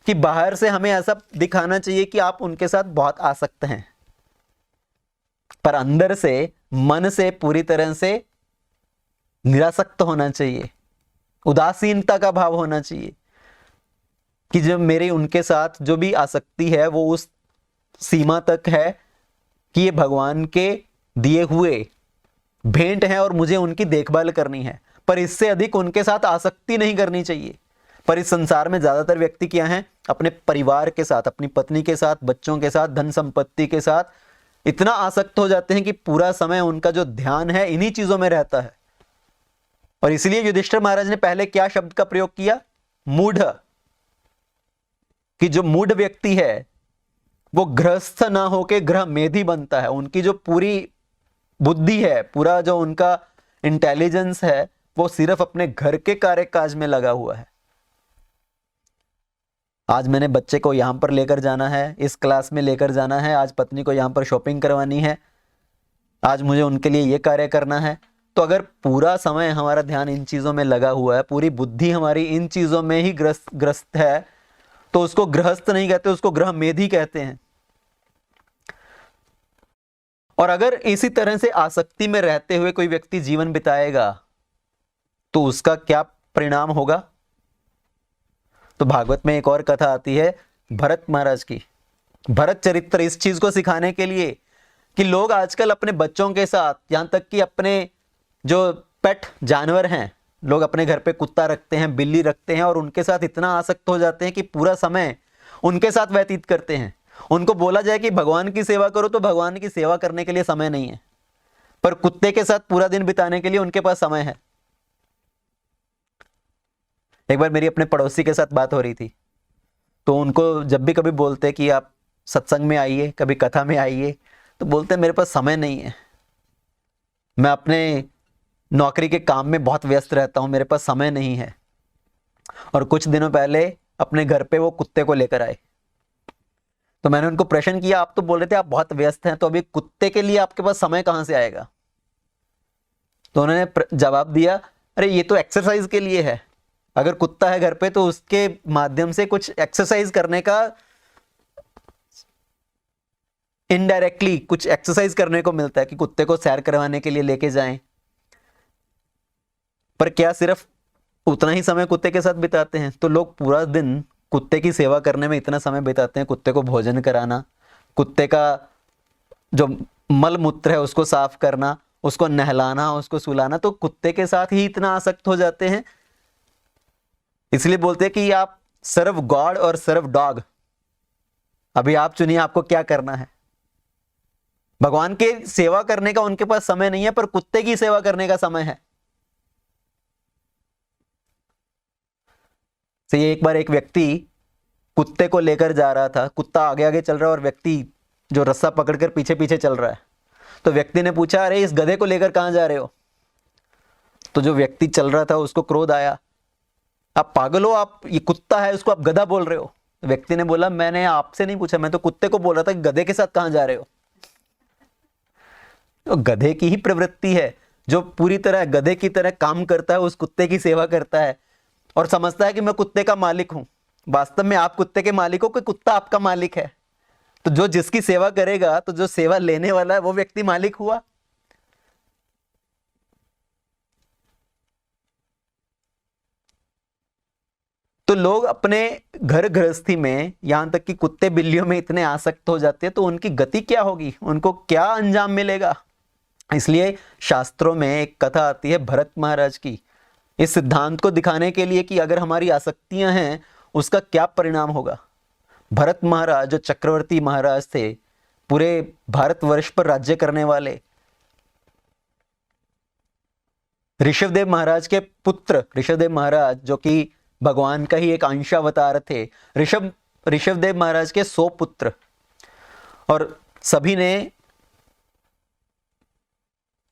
कि बाहर से हमें ऐसा दिखाना चाहिए कि आप उनके साथ बहुत आसक्त हैं, पर अंदर से, मन से पूरी तरह से निरासक्त होना चाहिए, उदासीनता का भाव होना चाहिए कि जब मेरी उनके साथ जो भी आसक्ति है वो उस सीमा तक है कि ये भगवान के दिए हुए भेंट है और मुझे उनकी देखभाल करनी है, पर इससे अधिक उनके साथ आसक्ति नहीं करनी चाहिए। पर इस संसार में ज्यादातर व्यक्ति क्या हैं, अपने परिवार के साथ, अपनी पत्नी के साथ, बच्चों के साथ, धन संपत्ति के साथ इतना आसक्त हो जाते हैं कि पूरा समय उनका जो ध्यान है इन्हीं चीजों में रहता है। और इसलिए युधिष्ठिर महाराज ने पहले क्या शब्द का प्रयोग किया, मूढ़, कि जो मूढ़ व्यक्ति है वो गृहस्थ ना होके ग्रह मेधी बनता है। उनकी जो पूरी बुद्धि है, पूरा जो उनका इंटेलिजेंस है, वो सिर्फ अपने घर के कार्य काज में लगा हुआ है। आज मैंने बच्चे को यहां पर लेकर जाना है, इस क्लास में लेकर जाना है, आज पत्नी को यहां पर शॉपिंग करवानी है, आज मुझे उनके लिए ये कार्य करना है। तो अगर पूरा समय हमारा ध्यान इन चीजों में लगा हुआ है, पूरी बुद्धि हमारी इन चीजों में ही ग्रस्त है, तो उसको गृहस्थ नहीं कहते, उसको ग्रह मेधी कहते हैं। और अगर इसी तरह से आसक्ति में रहते हुए कोई व्यक्ति जीवन बिताएगा तो उसका क्या परिणाम होगा। तो भागवत में एक और कथा आती है भरत महाराज की। भरत चरित्र इस चीज को सिखाने के लिए कि लोग आजकल अपने बच्चों के साथ, यहां तक कि अपने जो पेट जानवर हैं, लोग अपने घर पे कुत्ता रखते हैं, बिल्ली रखते हैं, और उनके साथ इतना आसक्त हो जाते हैं कि पूरा समय उनके साथ व्यतीत करते हैं। उनको बोला जाए कि भगवान की सेवा करो तो भगवान की सेवा करने के लिए समय नहीं है, पर कुत्ते के साथ पूरा दिन बिताने के लिए उनके पास समय है। एक बार मेरी अपने पड़ोसी के साथ बात हो रही थी, तो उनको जब भी कभी बोलते कि आप सत्संग में आइए, कभी कथा में आइए, तो बोलते मेरे पास समय नहीं है, मैं अपने नौकरी के काम में बहुत व्यस्त रहता हूं, मेरे पास समय नहीं है। और कुछ दिनों पहले अपने घर पे वो कुत्ते को लेकर आए। तो मैंने उनको प्रश्न किया, आप तो बोल रहे थे आप बहुत व्यस्त हैं, तो अभी कुत्ते के लिए आपके पास समय कहां से आएगा। तो उन्होंने जवाब दिया, अरे ये तो एक्सरसाइज के लिए है, अगर कुत्ता है घर पे तो उसके माध्यम से कुछ एक्सरसाइज करने का, इनडायरेक्टली कुछ एक्सरसाइज करने को मिलता है कि कुत्ते को सैर करवाने के लिए लेके जाएं। पर क्या सिर्फ उतना ही समय कुत्ते के साथ बिताते हैं। तो लोग पूरा दिन कुत्ते की सेवा करने में इतना समय बिताते हैं, कुत्ते को भोजन कराना, कुत्ते का जो मल मूत्र है उसको साफ करना, उसको नहलाना, उसको सुलाना, तो कुत्ते के साथ ही इतना आसक्त हो जाते हैं। इसलिए बोलते हैं कि आप सर्व गॉड और सर्व डॉग, अभी आप चुनिए आपको क्या करना है। भगवान के सेवा करने का उनके पास समय नहीं है, पर कुत्ते की सेवा करने का समय है। तो ये एक बार एक व्यक्ति कुत्ते को लेकर जा रहा था, कुत्ता आगे आगे चल रहा है और व्यक्ति जो रस्सा पकड़कर पीछे पीछे चल रहा है। तो व्यक्ति ने पूछा, अरे इस गधे को लेकर कहां जा रहे हो। तो जो व्यक्ति चल रहा था उसको क्रोध आया, आप पागल हो, आप ये कुत्ता है उसको आप गधा बोल रहे हो। तो व्यक्ति ने बोला, मैंने आपसे नहीं पूछा, मैं तो कुत्ते को बोल रहा था कि गधे के साथ कहां जा रहे हो। तो गधे की ही प्रवृत्ति है, जो पूरी तरह गधे की तरह काम करता है, उस कुत्ते की सेवा करता है और समझता है कि मैं कुत्ते का मालिक हूं। वास्तव में आप कुत्ते के मालिक हो, कोई कुत्ता आपका मालिक है। तो जो जिसकी सेवा करेगा, तो जो सेवा लेने वाला है वो व्यक्ति मालिक हुआ। तो लोग अपने घर गृहस्थी में, यहां तक कि कुत्ते बिल्लियों में इतने आसक्त हो जाते हैं, तो उनकी गति क्या होगी, उनको क्या अंजाम मिलेगा। इसलिए शास्त्रों में एक कथा आती है भरत महाराज की, इस सिद्धांत को दिखाने के लिए कि अगर हमारी आसक्तियां हैं उसका क्या परिणाम होगा। भरत महाराज जो चक्रवर्ती महाराज थे, पूरे भारतवर्ष पर राज्य करने वाले, ऋषभदेव महाराज के पुत्र, ऋषभदेव महाराज जो कि भगवान का ही एक अंशावतार थे। ऋषभदेव महाराज के 100 पुत्र, और सभी ने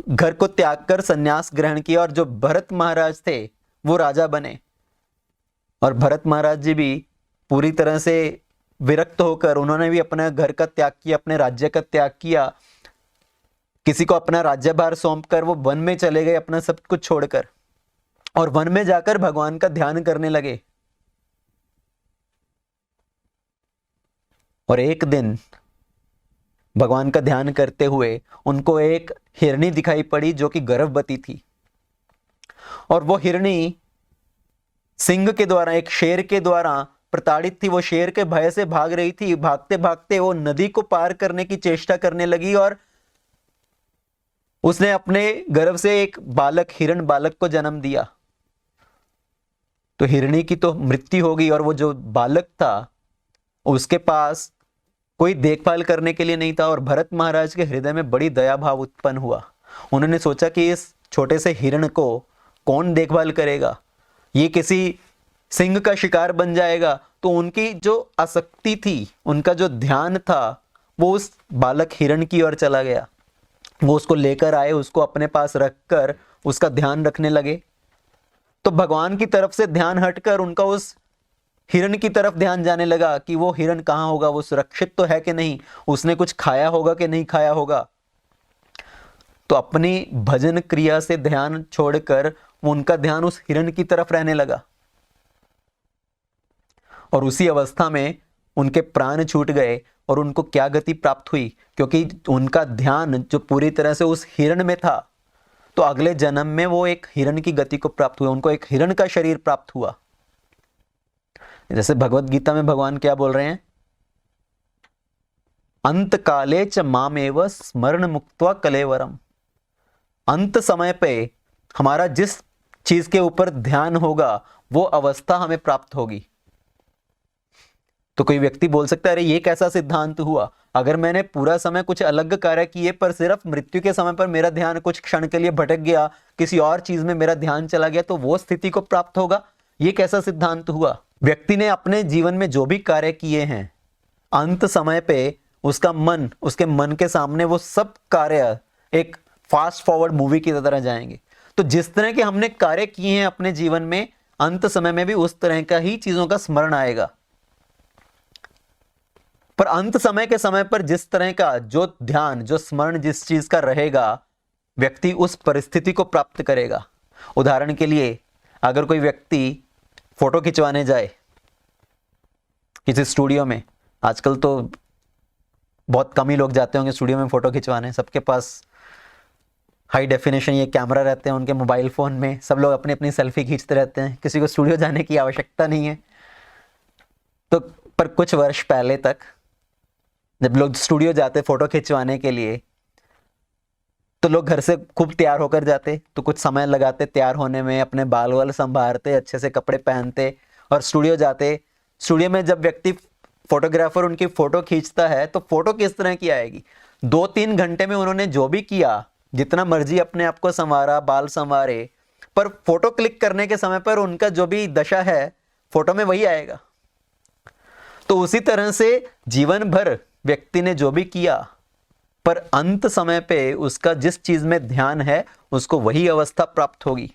घर को त्याग कर संन्यास ग्रहण किया, और जो भरत महाराज थे वो राजा बने। और भरत महाराज जी भी पूरी तरह से विरक्त होकर उन्होंने भी अपना घर का त्याग किया, अपने राज्य का त्याग किया, किसी को अपना राज्यभार सौंपकर वो वन में चले गए अपना सब कुछ छोड़कर, और वन में जाकर भगवान का ध्यान करने लगे। और एक दिन भगवान का ध्यान करते हुए उनको एक हिरनी दिखाई पड़ी जो कि गर्भवती थी, और वो हिरनी सिंह के द्वारा, एक शेर के द्वारा प्रताड़ित थी। वो शेर के भय से भाग रही थी। भागते भागते वो नदी को पार करने की चेष्टा करने लगी, और उसने अपने गर्भ से एक बालक, हिरण बालक को जन्म दिया। तो हिरणी की तो मृत्यु हो गई और वो जो बालक था उसके पास कोई देखभाल करने के लिए नहीं था। और भरत महाराज के हृदय में बड़ी दया भाव उत्पन्न हुआ। उन्होंने सोचा कि इस छोटे से हिरण को कौन देखभाल करेगा, ये किसी सिंह का शिकार बन जाएगा। तो उनकी जो आसक्ति थी, उनका जो ध्यान था, वो उस बालक हिरण की ओर चला गया। वो उसको लेकर आए, उसको अपने पास रखकर उसका ध्यान रखने लगे। तो भगवान की तरफ से ध्यान हटकर उनका उस हिरण की तरफ ध्यान जाने लगा कि वो हिरण कहाँ होगा, वो सुरक्षित तो है कि नहीं, उसने कुछ खाया होगा कि नहीं खाया होगा। तो अपनी भजन क्रिया से ध्यान छोड़कर उनका ध्यान उस हिरण की तरफ रहने लगा। और उसी अवस्था में उनके प्राण छूट गए। और उनको क्या गति प्राप्त हुई, क्योंकि उनका ध्यान जो पूरी तरह से उस हिरण में था, तो अगले जन्म में वो एक हिरण की गति को प्राप्त हुआ, उनको एक हिरण का शरीर प्राप्त हुआ। जैसे भगवत गीता में भगवान क्या बोल रहे हैं, अंत काले च मामेव स्मरण मुक्त्वा कलेवरम। अंत समय पे हमारा जिस चीज के ऊपर ध्यान होगा वो अवस्था हमें प्राप्त होगी। तो कोई व्यक्ति बोल सकता है, अरे ये कैसा सिद्धांत हुआ, अगर मैंने पूरा समय कुछ अलग कार्य किए पर सिर्फ मृत्यु के समय पर मेरा ध्यान कुछ क्षण के लिए भटक गया, किसी और चीज में मेरा ध्यान चला गया, तो वो स्थिति को प्राप्त होगा, ये कैसा सिद्धांत हुआ। व्यक्ति ने अपने जीवन में जो भी कार्य किए हैं, अंत समय पे उसका मन, उसके मन के सामने वो सब कार्य एक फास्ट फॉरवर्ड मूवी की तरह जाएंगे। तो जिस तरह के हमने कार्य किए हैं अपने जीवन में, अंत समय में भी उस तरह का ही चीजों का स्मरण आएगा। पर अंत समय के समय पर जिस तरह का जो ध्यान, जो स्मरण जिस चीज का रहेगा, व्यक्ति उस परिस्थिति को प्राप्त करेगा। उदाहरण के लिए, अगर कोई व्यक्ति फोटो खिंचवाने जाए किसी स्टूडियो में, आजकल तो बहुत कम ही लोग जाते होंगे स्टूडियो में फोटो खिंचवाने, सबके पास हाई डेफिनेशन ये कैमरा रहते हैं उनके मोबाइल फोन में, सब लोग अपनी अपनी सेल्फी खींचते रहते हैं, किसी को स्टूडियो जाने की आवश्यकता नहीं है। तो पर कुछ वर्ष पहले तक जब लोग स्टूडियो जाते फोटो खिंचवाने के लिए, तो लोग घर से खूब तैयार होकर जाते, तो कुछ समय लगाते तैयार होने में, अपने बाल वाल संभालते, अच्छे से कपड़े पहनते और स्टूडियो जाते। स्टूडियो में जब व्यक्ति फोटोग्राफर उनकी फोटो खींचता है तो फोटो किस तरह की आएगी। 2-3 घंटे में उन्होंने जो भी किया, जितना मर्जी अपने आप को संवारा, बाल संवारे, पर फोटो क्लिक करने के समय पर उनका जो भी दशा है फोटो में वही आएगा। तो उसी तरह से जीवन भर व्यक्ति ने जो भी किया, पर अंत समय पे उसका जिस चीज में ध्यान है उसको वही अवस्था प्राप्त होगी।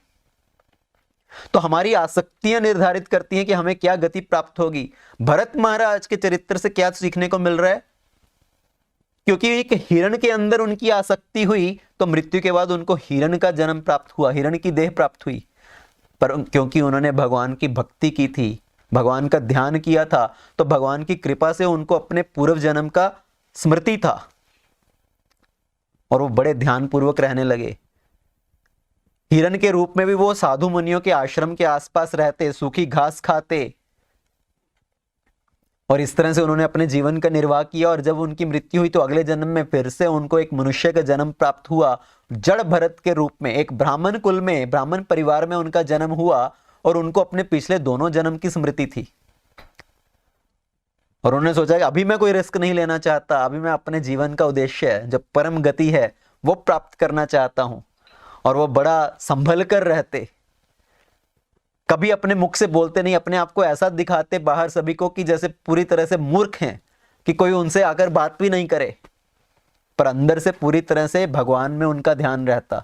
तो हमारी आसक्तियां निर्धारित करती हैं कि हमें क्या गति प्राप्त होगी। भरत महाराज के चरित्र से क्या सीखने को मिल रहा है, क्योंकि एक हिरण के अंदर उनकी आसक्ति हुई तो मृत्यु के बाद उनको हिरण का जन्म प्राप्त हुआ, हिरण की देह प्राप्त हुई। पर क्योंकि उन्होंने भगवान की भक्ति की थी, भगवान का ध्यान किया था, तो भगवान की कृपा से उनको अपने पूर्व जन्म का स्मृति था और वो बड़े ध्यानपूर्वक रहने लगे। हिरण के रूप में भी वो साधु मुनियों के आश्रम के आसपास रहते, सूखी घास खाते, और इस तरह से उन्होंने अपने जीवन का निर्वाह किया। और जब उनकी मृत्यु हुई तो अगले जन्म में फिर से उनको एक मनुष्य का जन्म प्राप्त हुआ, जड़ भरत के रूप में। एक ब्राह्मण कुल में, ब्राह्मण परिवार में उनका जन्म हुआ और उनको अपने पिछले दोनों जन्म की स्मृति थी। और उन्होंने सोचा कि अभी मैं कोई रिस्क नहीं लेना चाहता, अभी मैं अपने जीवन का उद्देश्य है, जो परम गति है, वो प्राप्त करना चाहता हूं। और वो बड़ा संभल कर रहते, कभी अपने मुख से बोलते नहीं, अपने आप को ऐसा दिखाते बाहर सभी को कि जैसे पूरी तरह से मूर्ख हैं, कि कोई उनसे आकर बात भी नहीं करे, पर अंदर से पूरी तरह से भगवान में उनका ध्यान रहता।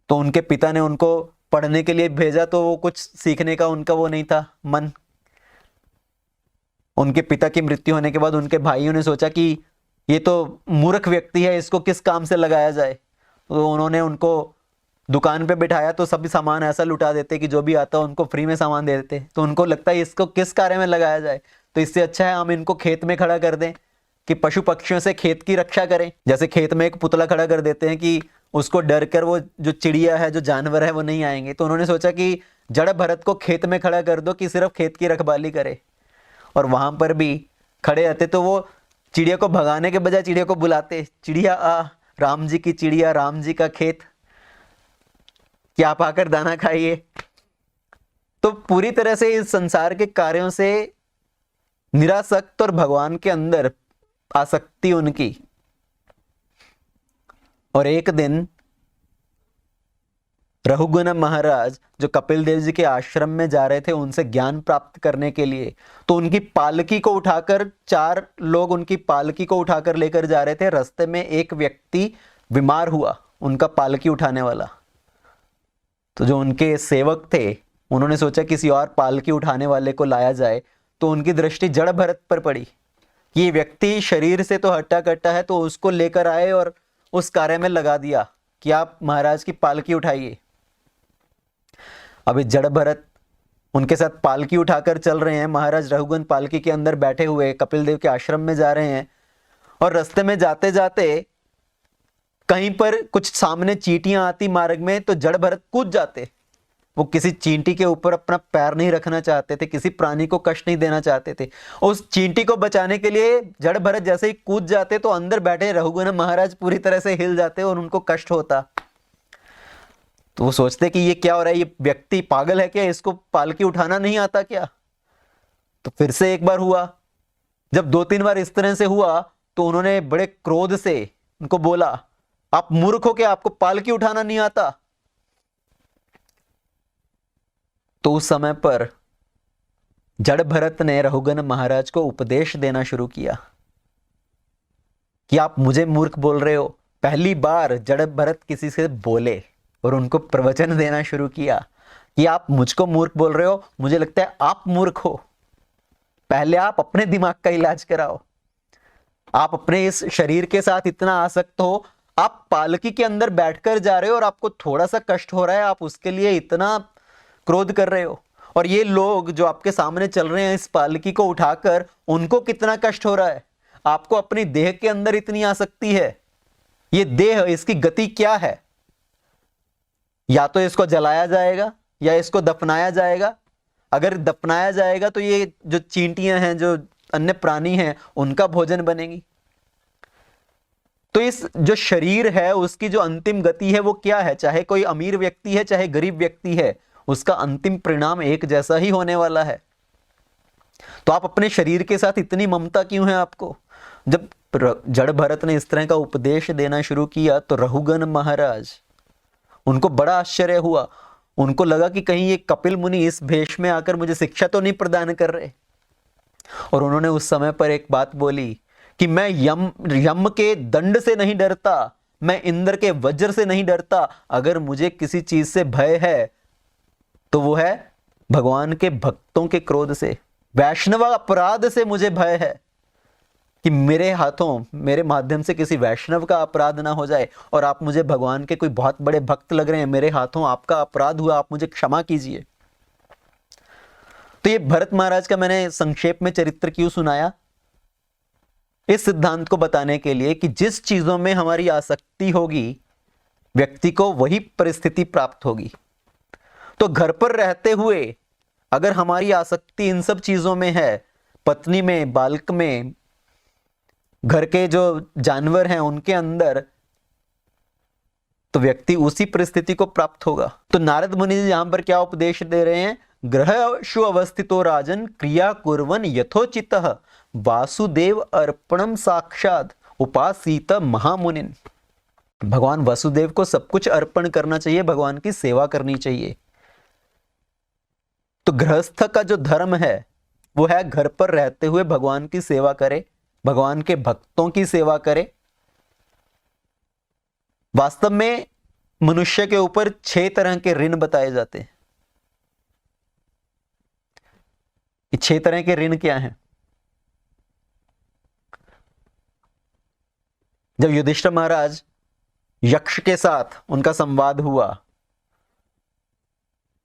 तो उनके पिता ने उनको पढ़ने के लिए भेजा, तो वो कुछ सीखने का उनका वो नहीं था मन। उनके पिता की मृत्यु होने के बाद उनके भाइयों ने सोचा कि ये तो मूर्ख व्यक्ति है, इसको किस काम से लगाया जाए। तो उन्होंने उनको दुकान पे बिठाया, तो सभी सामान ऐसा लुटा देते कि जो भी आता उनको फ्री में सामान दे देते। तो उनको लगता है इसको किस कार्य में लगाया जाए, तो इससे अच्छा है हम इनको खेत में खड़ा कर दें कि पशु पक्षियों से खेत की रक्षा करें। जैसे खेत में एक पुतला खड़ा कर देते हैं कि उसको डर कर वो जो चिड़िया है, जो जानवर है, वो नहीं आएंगे। तो उन्होंने सोचा कि जड़ भरत को खेत में खड़ा कर दो कि सिर्फ खेत की रखवाली करे, और वहां पर भी खड़े रहते। तो वो चिड़िया को भगाने के बजाय चिड़िया को बुलाते, चिड़िया आ, राम जी की चिड़िया, राम जी का खेत, कि आप आकर दाना खाइए। तो पूरी तरह से इस संसार के कार्यों से निरासक्त और भगवान के अंदर आसक्ति उनकी। और एक दिन रघुगण महाराज जो कपिल देव जी के आश्रम में जा रहे थे उनसे ज्ञान प्राप्त करने के लिए, तो उनकी पालकी को उठाकर 4 लोग उनकी पालकी को उठाकर लेकर जा रहे थे। रास्ते में एक व्यक्ति बीमार हुआ, उनका पालकी उठाने वाला। तो जो उनके सेवक थे उन्होंने सोचा किसी और पालकी उठाने वाले को लाया जाए। तो उनकी दृष्टि जड़ भरत पर पड़ी। ये व्यक्ति शरीर से तो हट्टा कट्टा है, तो उसको लेकर आए और उस कार्य में लगा दिया कि आप महाराज की पालकी उठाइए। अभी जड़ भरत उनके साथ पालकी उठाकर चल रहे हैं। महाराज रघुगण पालकी के अंदर बैठे हुए कपिल देव के आश्रम में जा रहे हैं। और रास्ते में जाते जाते कहीं पर कुछ सामने चींटियां आती मार्ग में, तो जड़ भरत कूद जाते। वो किसी चींटी के ऊपर अपना पैर नहीं रखना चाहते थे, किसी प्राणी को कष्ट नहीं देना चाहते थे। उस चींटी को बचाने के लिए जड़ भरत जैसे ही कूद जाते तो अंदर बैठे रघुगण महाराज पूरी तरह से हिल जाते और उनको कष्ट होता। तो वो सोचते कि ये क्या हो रहा है, ये व्यक्ति पागल है क्या, इसको पालकी उठाना नहीं आता क्या। तो फिर से एक बार हुआ। जब 2-3 बार इस तरह से हुआ तो उन्होंने बड़े क्रोध से उनको बोला, आप मूर्ख हो क्या, आपको पालकी उठाना नहीं आता। तो उस समय पर जड़ भरत ने रघुगण महाराज को उपदेश देना शुरू किया कि आप मुझे मूर्ख बोल रहे हो। पहली बार जड़ भरत किसी से बोले और उनको प्रवचन देना शुरू किया कि आप मुझको मूर्ख बोल रहे हो, मुझे लगता है आप मूर्ख हो। पहले आप अपने दिमाग का इलाज कराओ। आप अपने इस शरीर के साथ इतना आसक्त हो, आप पालकी के अंदर बैठकर जा रहे हो और आपको थोड़ा सा कष्ट हो रहा है, आप उसके लिए इतना क्रोध कर रहे हो। और ये लोग जो आपके सामने चल रहे हैं इस पालकी को उठाकर, उनको कितना कष्ट हो रहा है। आपको अपनी देह के अंदर इतनी आसक्ति है। ये देह, इसकी गति क्या है, या तो इसको जलाया जाएगा या इसको दफनाया जाएगा। अगर दफनाया जाएगा तो ये जो चींटियां हैं, जो अन्य प्राणी हैं, उनका भोजन बनेगी। तो इस जो शरीर है उसकी जो अंतिम गति है वो क्या है, चाहे कोई अमीर व्यक्ति है चाहे गरीब व्यक्ति है, उसका अंतिम परिणाम एक जैसा ही होने वाला है। तो आप अपने शरीर के साथ इतनी ममता क्यों है आपको। जब जड़ भरत ने इस तरह का उपदेश देना शुरू किया तो रघुगण महाराज, उनको बड़ा आश्चर्य हुआ। उनको लगा कि कहीं ये कपिल मुनि इस भेष में आकर मुझे शिक्षा तो नहीं प्रदान कर रहे। और उन्होंने उस समय पर एक बात बोली कि मैं यम के दंड से नहीं डरता, मैं इंद्र के वज्र से नहीं डरता। अगर मुझे किसी चीज से भय है तो वो है भगवान के भक्तों के क्रोध से, वैष्णव अपराध से मुझे भय है कि मेरे हाथों, मेरे माध्यम से किसी वैष्णव का अपराध ना हो जाए। और आप मुझे भगवान के कोई बहुत बड़े भक्त लग रहे हैं, मेरे हाथों आपका अपराध हुआ, आप मुझे क्षमा कीजिए। तो ये भरत महाराज का मैंने संक्षेप में चरित्र क्यों सुनाया, इस सिद्धांत को बताने के लिए कि जिस चीजों में हमारी आसक्ति होगी व्यक्ति को वही परिस्थिति प्राप्त होगी। तो घर पर रहते हुए अगर हमारी आसक्ति इन सब चीजों में है, पत्नी में, बालक में, घर के जो जानवर हैं उनके अंदर, तो व्यक्ति उसी परिस्थिति को प्राप्त होगा। तो नारद मुनि जी यहां पर क्या उपदेश दे रहे हैं, ग्रहेषु अवस्थितो राजन क्रिया कुर्वन् यथोचितः वासुदेव अर्पणम साक्षात उपासीत महामुनिन। भगवान वासुदेव को सब कुछ अर्पण करना चाहिए, भगवान की सेवा करनी चाहिए। तो गृहस्थ का जो धर्म है वो है घर पर रहते हुए भगवान की सेवा करे, भगवान के भक्तों की सेवा करे। वास्तव में मनुष्य के ऊपर 6 तरह के ऋण बताए जाते हैं। ये 6 तरह के ऋण क्या हैं? जब युधिष्ठिर महाराज यक्ष के साथ उनका संवाद हुआ,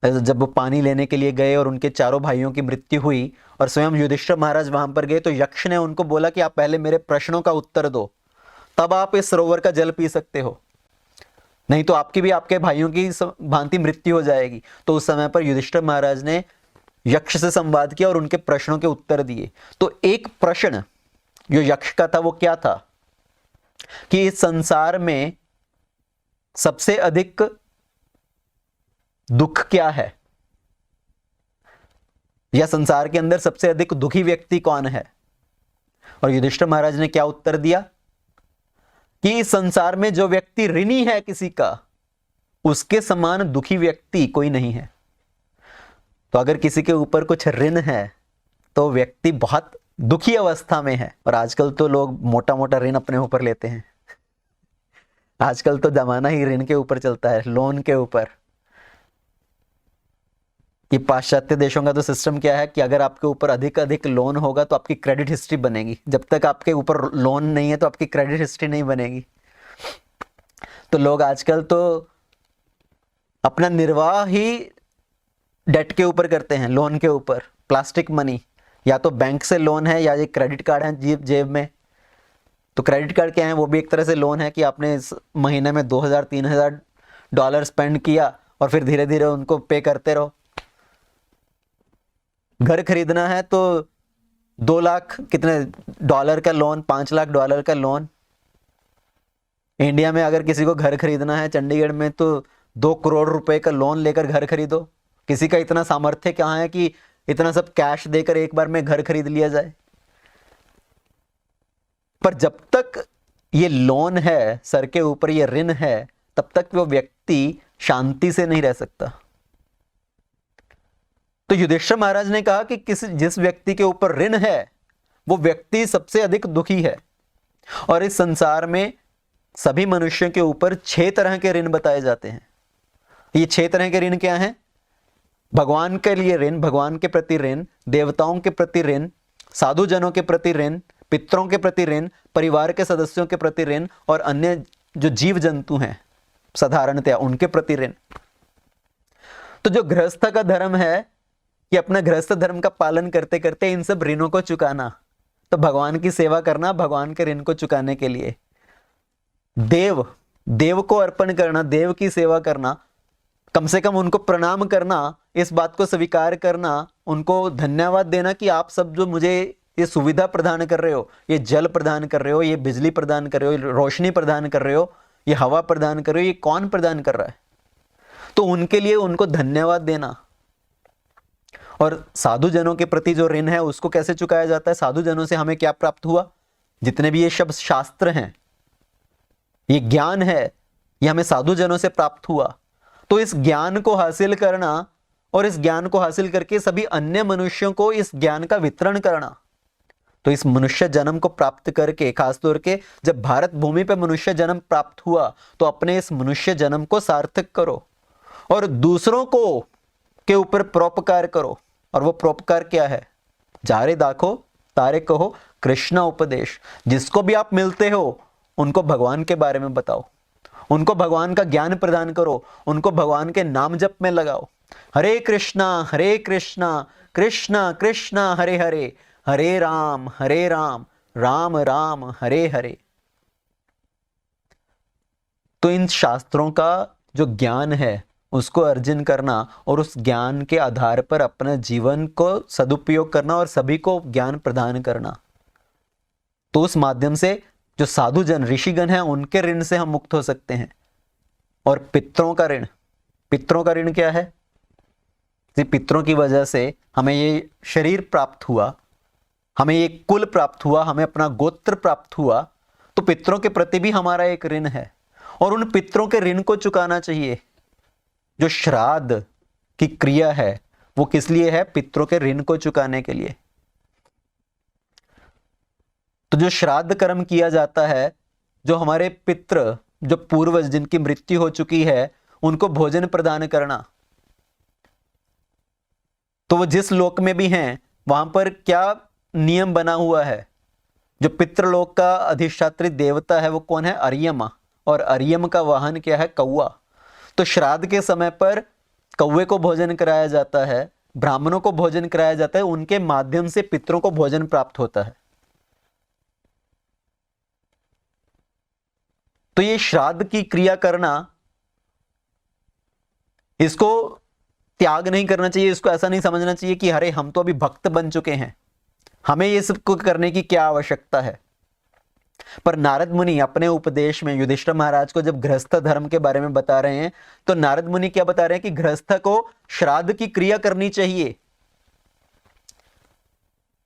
जब वो पानी लेने के लिए गए और उनके चारों भाइयों की मृत्यु हुई और स्वयं युधिष्ठिर महाराज वहां पर गए, तो यक्ष ने उनको बोला कि आप पहले मेरे प्रश्नों का उत्तर दो, तब आप इस सरोवर का जल पी सकते हो, नहीं तो आपकी भी आपके भाइयों की भांति मृत्यु हो जाएगी। तो उस समय पर युधिष्ठिर महाराज ने यक्ष से संवाद किया और उनके प्रश्नों के उत्तर दिए। तो एक प्रश्न जो यक्ष का था वो क्या था, कि इस संसार में सबसे अधिक दुख क्या है, या संसार के अंदर सबसे अधिक दुखी व्यक्ति कौन है। और युधिष्ठिर महाराज ने क्या उत्तर दिया कि इस संसार में जो व्यक्ति ऋणी है किसी का, उसके समान दुखी व्यक्ति कोई नहीं है। तो अगर किसी के ऊपर कुछ ऋण है तो व्यक्ति बहुत दुखी अवस्था में है। और आजकल तो लोग मोटा मोटा ऋण अपने ऊपर लेते हैं। आजकल तो जमाना ही ऋण के ऊपर चलता है, लोन के ऊपर। ये पाश्चात्य देशों का तो सिस्टम क्या है कि अगर आपके ऊपर अधिक अधिक लोन होगा तो आपकी क्रेडिट हिस्ट्री बनेगी। जब तक आपके ऊपर लोन नहीं है तो आपकी क्रेडिट हिस्ट्री नहीं बनेगी। तो लोग आजकल तो अपना निर्वाह ही डेट के ऊपर करते हैं, लोन के ऊपर, प्लास्टिक मनी। या तो बैंक से लोन है या ये क्रेडिट कार्ड है जेब में। तो क्रेडिट कार्ड क्या है, वो भी एक तरह से लोन है कि आपने इस महीने में $2000-3000 स्पेंड किया और फिर धीरे धीरे उनको पे करते रहो। घर खरीदना है तो 2 लाख कितने डॉलर का लोन, $5 लाख का लोन। इंडिया में अगर किसी को घर खरीदना है चंडीगढ़ में तो 2 करोड़ रुपए का लोन लेकर घर खरीदो। किसी का इतना सामर्थ्य कहाँ है कि इतना सब कैश देकर एक बार में घर खरीद लिया जाए। पर जब तक ये लोन है सर के ऊपर, ये ऋण है, तब तक वो व्यक्ति शांति से नहीं रह सकता। तो युधिष्ठिर महाराज ने कहा कि जिस व्यक्ति के ऊपर ऋण है वो व्यक्ति सबसे अधिक दुखी है। और इस संसार में सभी मनुष्यों के ऊपर 6 तरह के ऋण बताए जाते हैं। ये 6 तरह के ऋण क्या हैं? भगवान के लिए ऋण, भगवान के प्रति ऋण, देवताओं के प्रति ऋण, साधु जनों के प्रति ऋण, पितरों के प्रति ऋण, परिवार के सदस्यों के प्रति ऋण और अन्य जो जीव जंतु हैं साधारणतया उनके प्रति ऋण। तो जो गृहस्थ का धर्म है कि अपना गृहस्थ धर्म का पालन करते करते इन सब ऋणों को चुकाना, तो भगवान की सेवा करना, भगवान के ऋण को चुकाने के लिए देव को अर्पण करना, देव की सेवा करना, कम से कम उनको प्रणाम करना, इस बात को स्वीकार करना, उनको धन्यवाद देना कि आप सब जो मुझे ये सुविधा प्रदान कर रहे हो, ये जल प्रदान कर रहे हो, ये बिजली प्रदान कर रहे हो, रोशनी प्रदान कर रहे हो, ये हवा प्रदान कर रहे हो, ये कौन प्रदान कर रहा है? तो उनके लिए उनको धन्यवाद देना। और साधु जनों के प्रति जो ऋण है उसको कैसे चुकाया जाता है? साधु जनों से हमें क्या प्राप्त हुआ? जितने भी ये शब्द शास्त्र हैं, ये ज्ञान है, ये हमें साधु जनों से प्राप्त हुआ। तो इस ज्ञान को हासिल करना और इस ज्ञान को हासिल करके सभी अन्य मनुष्यों को इस ज्ञान का वितरण करना। तो इस मनुष्य जन्म को प्राप्त करके, खासतौर के जब भारत भूमि पर मनुष्य जन्म प्राप्त हुआ, तो अपने इस मनुष्य जन्म को सार्थक करो और दूसरों को के ऊपर परोपकार करो। और वो परोपकार क्या है? जारे दाखो तारे कहो कृष्णा उपदेश। जिसको भी आप मिलते हो उनको भगवान के बारे में बताओ, उनको भगवान का ज्ञान प्रदान करो, उनको भगवान के नाम जप में लगाओ। हरे कृष्णा कृष्णा कृष्णा हरे हरे, हरे राम राम राम हरे हरे। तो इन शास्त्रों का जो ज्ञान है उसको अर्जन करना और उस ज्ञान के आधार पर अपने जीवन को सदुपयोग करना और सभी को ज्ञान प्रदान करना। तो उस माध्यम से जो साधु जन ऋषिगण हैं उनके ऋण से हम मुक्त हो सकते हैं। और पितरों का ऋण क्या है? पितरों की वजह से हमें ये शरीर प्राप्त हुआ, हमें ये कुल प्राप्त हुआ, हमें अपना गोत्र प्राप्त हुआ। तो पितरों के प्रति भी हमारा एक ऋण है और उन पितरों के ऋण को चुकाना चाहिए। जो श्राद्ध की क्रिया है वो किस लिए है? पितरों के ऋण को चुकाने के लिए। तो जो श्राद्ध कर्म किया जाता है, जो हमारे पितृ, जो पूर्वज जिनकी मृत्यु हो चुकी है, उनको भोजन प्रदान करना। तो वो जिस लोक में भी हैं वहां पर क्या नियम बना हुआ है? जो पितृलोक का अधिष्ठात्री देवता है वो कौन है? अर्यमा। और अर्यम का वाहन क्या है? कौवा। तो श्राद्ध के समय पर कौवे को भोजन कराया जाता है, ब्राह्मणों को भोजन कराया जाता है, उनके माध्यम से पितरों को भोजन प्राप्त होता है। तो ये श्राद्ध की क्रिया करना, इसको त्याग नहीं करना चाहिए। इसको ऐसा नहीं समझना चाहिए कि अरे हम तो अभी भक्त बन चुके हैं, हमें ये सब को करने की क्या आवश्यकता है। पर नारद मुनि अपने उपदेश में युधिष्ठिर महाराज को जब गृहस्थ धर्म के बारे में बता रहे हैं, तो नारद मुनि क्या बता रहे हैं कि गृहस्थ को श्राद्ध की क्रिया करनी चाहिए।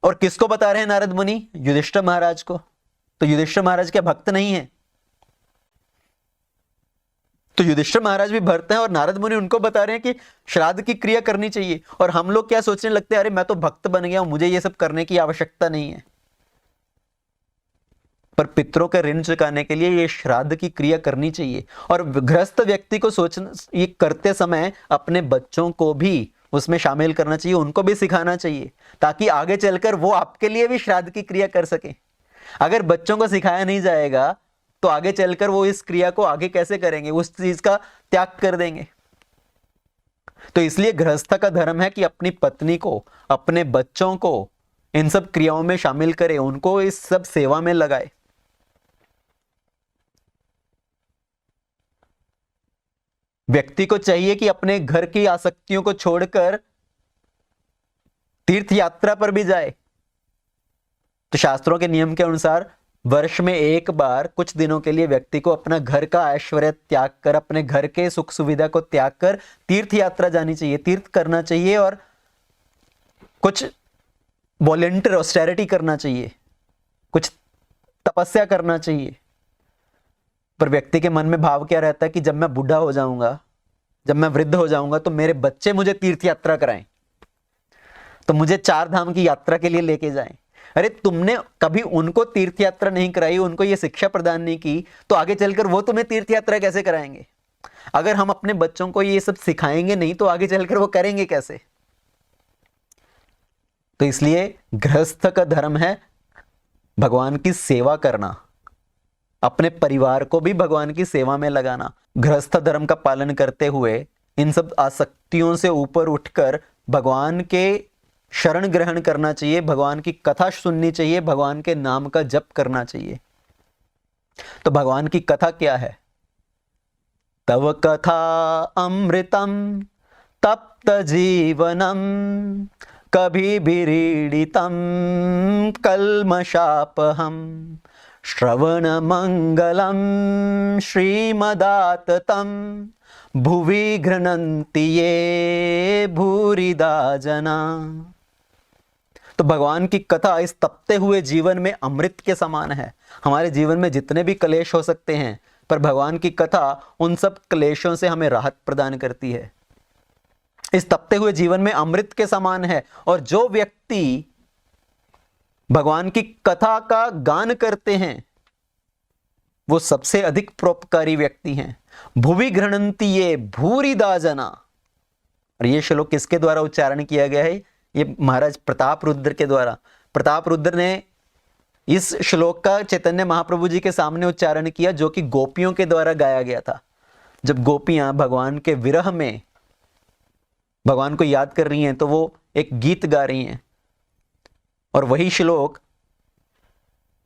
और किसको बता रहे हैं नारद मुनि? युधिष्ठिर महाराज को। तो युधिष्ठिर महाराज क्या भक्त नहीं है? तो युधिष्ठिर महाराज भी भक्त हैं और नारद मुनि उनको बता रहे हैं कि श्राद्ध की क्रिया करनी चाहिए। और हम लोग क्या सोचने लगते हैं, अरे मैं तो भक्त बन गया हूं, मुझे ये सब करने की आवश्यकता नहीं है। पर पितरों के ऋण चुकाने के लिए ये श्राद्ध की क्रिया करनी चाहिए। और गृहस्थ व्यक्ति को सोचना, ये करते समय अपने बच्चों को भी उसमें शामिल करना चाहिए, उनको भी सिखाना चाहिए, ताकि आगे चलकर वो आपके लिए भी श्राद्ध की क्रिया कर सके। अगर बच्चों को सिखाया नहीं जाएगा तो आगे चलकर वो इस क्रिया को आगे कैसे करेंगे, उस चीज का त्याग कर देंगे। तो इसलिए गृहस्थ का धर्म है कि अपनी पत्नी को, अपने बच्चों को इन सब क्रियाओं में शामिल करे, उनको इस सब सेवा में लगाए। व्यक्ति को चाहिए कि अपने घर की आसक्तियों को छोड़कर तीर्थ यात्रा पर भी जाए। तो शास्त्रों के नियम के अनुसार वर्ष में एक बार कुछ दिनों के लिए व्यक्ति को अपना घर का ऐश्वर्य त्याग कर, अपने घर के सुख सुविधा को त्याग कर तीर्थ यात्रा जानी चाहिए, तीर्थ करना चाहिए और कुछ वॉलेंटियर ऑस्टेरिटी करना चाहिए, कुछ तपस्या करना चाहिए। पर व्यक्ति के मन में भाव क्या रहता है कि जब मैं बूढ़ा हो जाऊंगा, जब मैं वृद्ध हो जाऊंगा, तो मेरे बच्चे मुझे तीर्थ यात्रा कराएं, तो मुझे 4 धाम की यात्रा के लिए लेके जाएं। अरे तुमने कभी उनको तीर्थ यात्रा नहीं कराई, उनको ये शिक्षा प्रदान नहीं की, तो आगे चलकर वो तुम्हें तीर्थ यात्रा कैसे कराएंगे? अगर हम अपने बच्चों को ये सब सिखाएंगे नहीं तो आगे चलकर वो करेंगे कैसे? तो इसलिए गृहस्थ का धर्म है भगवान की सेवा करना, अपने परिवार को भी भगवान की सेवा में लगाना। गृहस्थ धर्म का पालन करते हुए इन सब आसक्तियों से ऊपर उठकर भगवान के शरण ग्रहण करना चाहिए, भगवान की कथा सुननी चाहिए, भगवान के नाम का जप करना चाहिए। तो भगवान की कथा क्या है? तव कथा अमृतम तप्त जीवनम कभी विरीडितम कल्मषापहम श्रवण मंगलम श्रीमदाततम भुवि घृणन्ति ये भूरिदा जना। तो भगवान की कथा इस तपते हुए जीवन में अमृत के समान है। हमारे जीवन में जितने भी क्लेश हो सकते हैं, पर भगवान की कथा उन सब क्लेशों से हमें राहत प्रदान करती है। इस तपते हुए जीवन में अमृत के समान है। और जो व्यक्ति भगवान की कथा का गान करते हैं वो सबसे अधिक परोपकारी व्यक्ति हैं। भुवि घृणन्ति ये भूरिदा जना। और ये श्लोक किसके द्वारा उच्चारण किया गया है? ये महाराज प्रताप रुद्र के द्वारा। प्रताप रुद्र ने इस श्लोक का चैतन्य महाप्रभु जी के सामने उच्चारण किया, जो कि गोपियों के द्वारा गाया गया था। जब गोपियां भगवान के विरह में भगवान को याद कर रही हैं तो वो एक गीत गा रही हैं, और वही श्लोक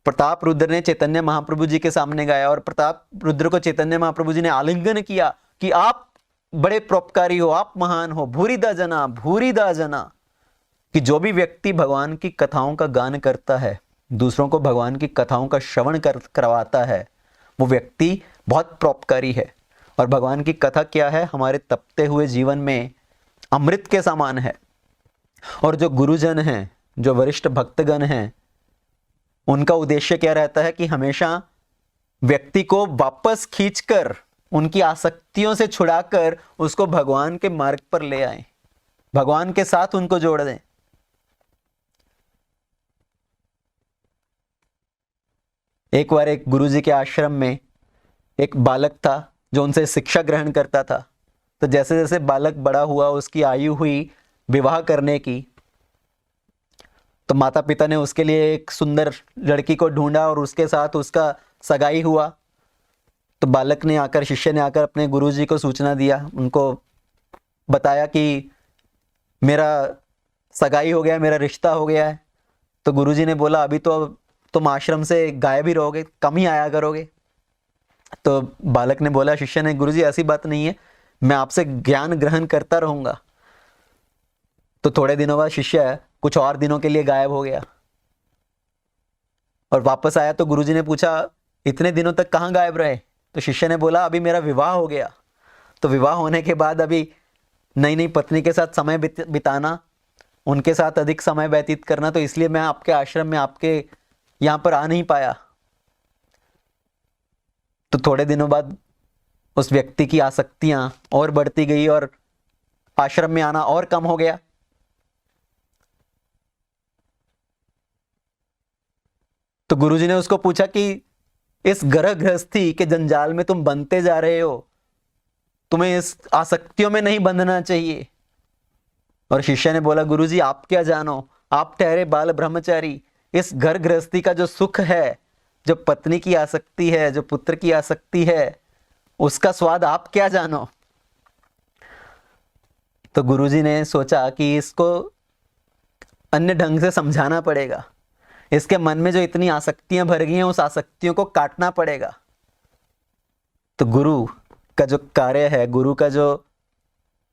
प्रताप रुद्र ने चैतन्य महाप्रभु जी के सामने गाया। और प्रताप रुद्र को चैतन्य महाप्रभु जी ने आलिंगन किया कि आप बड़े परोपकारी हो, आप महान हो, भूरिदा जना, भूरिदा जना। कि जो भी व्यक्ति भगवान की कथाओं का गान करता है, दूसरों को भगवान की कथाओं का श्रवण करवाता है, वो व्यक्ति बहुत परोपकारी है। और भगवान की कथा क्या है? हमारे तपते हुए जीवन में अमृत के समान है। और जो गुरुजन हैं, जो वरिष्ठ भक्तगण हैं, उनका उद्देश्य क्या रहता है कि हमेशा व्यक्ति को वापस खींचकर, उनकी आसक्तियों से छुड़ाकर उसको भगवान के मार्ग पर ले आए, भगवान के साथ उनको जोड़ दें। एक बार एक गुरुजी के आश्रम में एक बालक था जो उनसे शिक्षा ग्रहण करता था। तो जैसे जैसे बालक बड़ा हुआ, उसकी आयु हुई विवाह करने की, तो माता पिता ने उसके लिए एक सुंदर लड़की को ढूंढा और उसके साथ उसका सगाई हुआ। तो बालक ने आकर, शिष्य ने आकर अपने गुरुजी को सूचना दिया, उनको बताया कि मेरा सगाई हो गया, मेरा रिश्ता हो गया है। तो गुरुजी ने बोला, अभी तो तुम आश्रम से गायब ही रहोगे, कम ही आया करोगे। तो बालक ने बोला, शिष्य ने, गुरुजी ऐसी बात नहीं है, मैं आपसे ज्ञान ग्रहण करता रहूंगा। तो थोड़े दिनों बाद शिष्य कुछ और दिनों के लिए गायब हो गया। और वापस आया तो गुरुजी ने पूछा इतने दिनों तक कहाँ गायब रहे? तो शिष्य ने बोला अभी मेरा विवाह हो गया, तो विवाह होने के बाद अभी नई नई पत्नी के साथ समय बिताना, उनके साथ अधिक समय व्यतीत करना, तो इसलिए मैं आपके आश्रम में आपके यहाँ पर आ नहीं पाया। तो थोड़े दिनों बाद उस व्यक्ति की आसक्तियां और बढ़ती गई और आश्रम में आना और कम हो गया। तो गुरुजी ने उसको पूछा कि इस गर्भ गृहस्थी के जंजाल में तुम बनते जा रहे हो, तुम्हें इस आसक्तियों में नहीं बंधना चाहिए। और शिष्य ने बोला गुरुजी आप क्या जानो, आप ठहरे बाल ब्रह्मचारी, इस घर गृहस्थी का जो सुख है, जो पत्नी की आसक्ति है, जो पुत्र की आसक्ति है, उसका स्वाद आप क्या जानो। तो गुरुजी ने सोचा कि इसको अन्य ढंग से समझाना पड़ेगा, इसके मन में जो इतनी आसक्तियां भर गई हैं उस आसक्तियों को काटना पड़ेगा। तो गुरु का जो कार्य है, गुरु का जो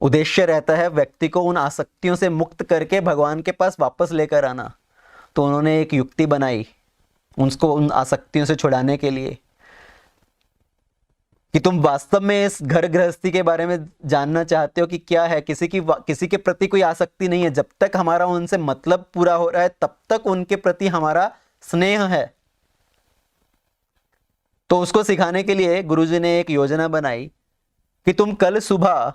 उद्देश्य रहता है व्यक्ति को उन आसक्तियों से मुक्त करके भगवान के पास वापस लेकर आना। तो उन्होंने एक युक्ति बनाई उसको उन आसक्तियों से छुड़ाने के लिए कि तुम वास्तव में इस घर गृहस्थी के बारे में जानना चाहते हो कि क्या है। किसी के प्रति कोई आसक्ति नहीं है, जब तक हमारा उनसे मतलब पूरा हो रहा है तब तक उनके प्रति हमारा स्नेह है। तो उसको सिखाने के लिए गुरुजी ने एक योजना बनाई कि तुम कल सुबह,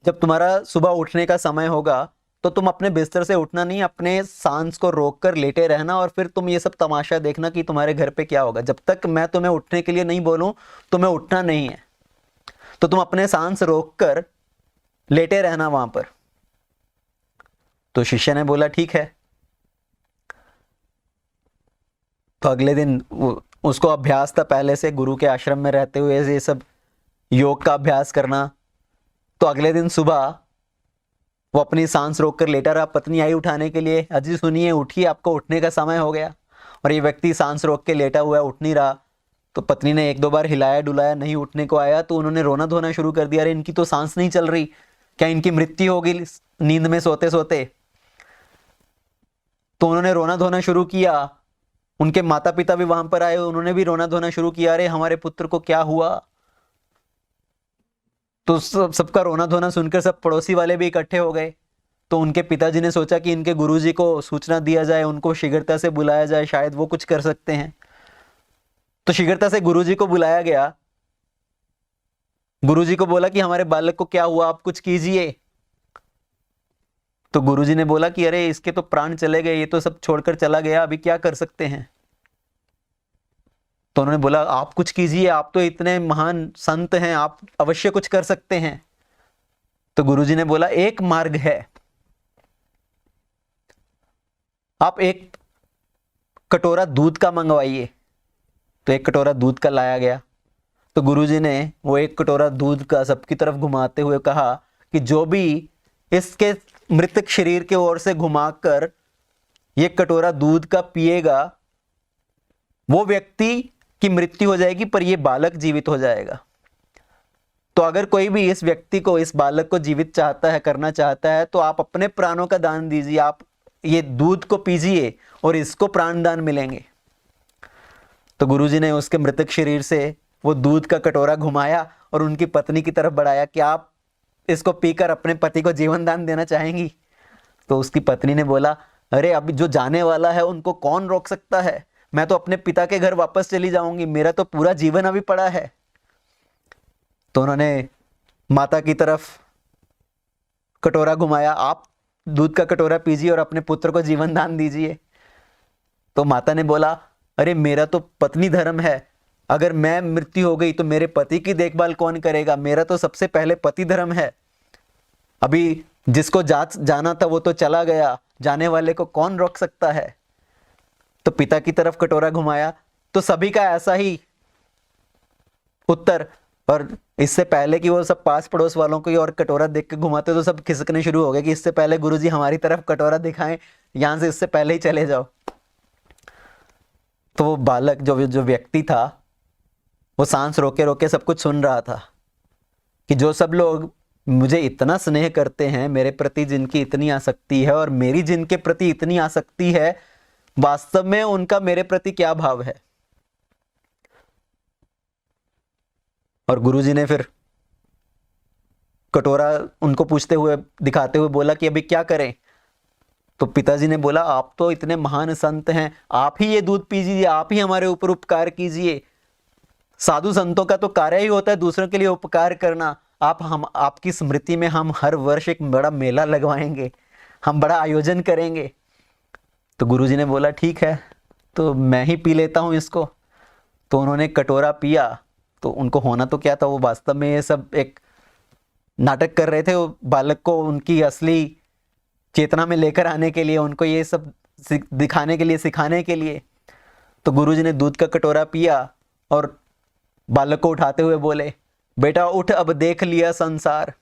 जब तुम्हारा सुबह उठने का समय होगा, तो तुम अपने बिस्तर से उठना नहीं, अपने सांस को रोककर लेटे रहना और फिर तुम ये सब तमाशा देखना कि तुम्हारे घर पे क्या होगा। जब तक मैं तुम्हें उठने के लिए नहीं बोलूं तुम्हें उठना नहीं है। तो तुम अपने सांस रोककर लेटे रहना वहां पर। तो शिष्य ने बोला ठीक है। तो अगले दिन उसको अभ्यास था पहले से गुरु के आश्रम में रहते हुए ये सब योग का अभ्यास करना। तो अगले दिन सुबह वो अपनी सांस रोककर लेटा रहा। पत्नी आई उठाने के लिए, अजी सुनिए उठिए, आपको उठने का समय हो गया। और ये व्यक्ति सांस रोक के लेटा हुआ है, उठ नहीं रहा। तो पत्नी ने एक दो बार हिलाया डुलाया, नहीं उठने को आया। तो उन्होंने रोना धोना शुरू कर दिया, अरे इनकी तो सांस नहीं चल रही, क्या इनकी मृत्यु होगी नींद में सोते सोते। तो उन्होंने रोना धोना शुरू किया। उनके माता पिता भी वहां पर आए, उन्होंने भी रोना धोना शुरू किया, अरे हमारे पुत्र को क्या हुआ। तो सबका रोना धोना सुनकर सब पड़ोसी वाले भी इकट्ठे हो गए। तो उनके पिताजी ने सोचा कि इनके गुरुजी को सूचना दिया जाए, उनको शीघ्रता से बुलाया जाए, शायद वो कुछ कर सकते हैं। तो शीघ्रता से गुरुजी को बुलाया गया। गुरुजी को बोला कि हमारे बालक को क्या हुआ, आप कुछ कीजिए। तो गुरुजी ने बोला कि अरे इसके तो प्राण चले गए, ये तो सब छोड़कर चला गया, अभी क्या कर सकते हैं। तो उन्होंने बोला आप कुछ कीजिए, आप तो इतने महान संत हैं, आप अवश्य कुछ कर सकते हैं। तो गुरुजी ने बोला एक मार्ग है, आप एक कटोरा दूध का मंगवाइए। तो एक कटोरा दूध का लाया गया। तो गुरुजी ने वो एक कटोरा दूध का सबकी तरफ घुमाते हुए कहा कि जो भी इसके मृतक शरीर के ओर से घुमाकर ये कटोरा दूध का पिएगा वो व्यक्ति की मृत्यु हो जाएगी, पर यह बालक जीवित हो जाएगा। तो अगर कोई भी इस व्यक्ति को, इस बालक को जीवित चाहता है, करना चाहता है, तो आप अपने प्राणों का दान दीजिए, आप ये दूध को पीजिए और इसको प्राण दान मिलेंगे। तो गुरुजी ने उसके मृतक शरीर से वो दूध का कटोरा घुमाया और उनकी पत्नी की तरफ बढ़ाया कि आप इसको पीकर अपने पति को जीवन दान देना चाहेंगी। तो उसकी पत्नी ने बोला अरे अभी जो जाने वाला है उनको कौन रोक सकता है, मैं तो अपने पिता के घर वापस चली जाऊंगी, मेरा तो पूरा जीवन अभी पड़ा है। तो उन्होंने माता की तरफ कटोरा घुमाया, आप दूध का कटोरा पीजिए और अपने पुत्र को जीवन दान दीजिए। तो माता ने बोला अरे मेरा तो पत्नी धर्म है, अगर मैं मृत्यु हो गई तो मेरे पति की देखभाल कौन करेगा, मेरा तो सबसे पहले पति धर्म है। अभी जिसको जाना था वो तो चला गया, जाने वाले को कौन रोक सकता है। तो पिता की तरफ कटोरा घुमाया तो सभी का ऐसा ही उत्तर। और इससे पहले कि वो सब पास पड़ोस वालों को और कटोरा देख के घुमाते तो सब खिसकने शुरू हो गए कि इससे पहले गुरुजी हमारी तरफ कटोरा दिखाएं, यहां से इससे पहले ही चले जाओ। तो वो बालक जो व्यक्ति था वो सांस रोके रोके सब कुछ सुन रहा था कि जो सब लोग मुझे इतना स्नेह करते हैं, मेरे प्रति जिनकी इतनी आसक्ति है और मेरी जिनके प्रति इतनी आसक्ति है, वास्तव में उनका मेरे प्रति क्या भाव है। और गुरुजी ने फिर कटोरा उनको पूछते हुए, दिखाते हुए बोला कि अभी क्या करें। तो पिताजी ने बोला, आप तो इतने महान संत हैं, आप ही ये दूध पीजिए, आप ही हमारे ऊपर उपकार कीजिए। साधु संतों का तो कार्य ही होता है दूसरों के लिए उपकार करना। हम आपकी स्मृति में हम हर वर्ष एक बड़ा मेला लगवाएंगे, हम बड़ा आयोजन करेंगे। तो गुरुजी ने बोला ठीक है, तो मैं ही पी लेता हूं इसको। तो उन्होंने कटोरा पिया। तो उनको होना तो क्या था, वो वास्तव में ये सब एक नाटक कर रहे थे। वो बालक को उनकी असली चेतना में लेकर आने के लिए, उनको ये सब दिखाने के लिए, सिखाने के लिए। तो गुरुजी ने दूध का कटोरा पिया और बालक को उठाते हुए बोले, बेटा उठ, अब देख लिया संसार।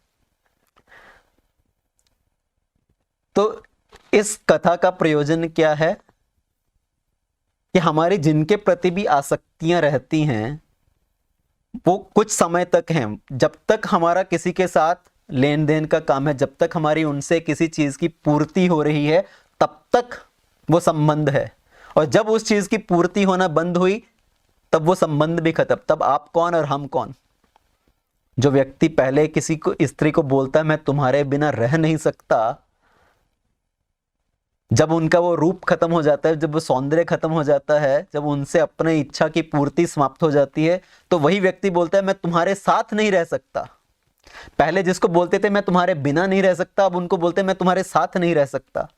तो इस कथा का प्रयोजन क्या है कि हमारी जिनके प्रति भी आसक्तियां रहती हैं वो कुछ समय तक हैं। जब तक हमारा किसी के साथ लेन देन का काम है, जब तक हमारी उनसे किसी चीज की पूर्ति हो रही है, तब तक वो संबंध है। और जब उस चीज की पूर्ति होना बंद हुई तब वो संबंध भी खत्म। तब आप कौन और हम कौन। जो व्यक्ति पहले किसी को, स्त्री को बोलता है मैं तुम्हारे बिना रह नहीं सकता, जब उनका वो रूप खत्म हो जाता है, जब वो सौंदर्य खत्म हो जाता है, जब उनसे अपने इच्छा की पूर्ति समाप्त हो जाती है, तो वही व्यक्ति बोलता है मैं तुम्हारे साथ नहीं रह सकता। पहले जिसको बोलते थे मैं तुम्हारे बिना नहीं रह सकता, अब उनको बोलते मैं तुम्हारे साथ नहीं रह सकता।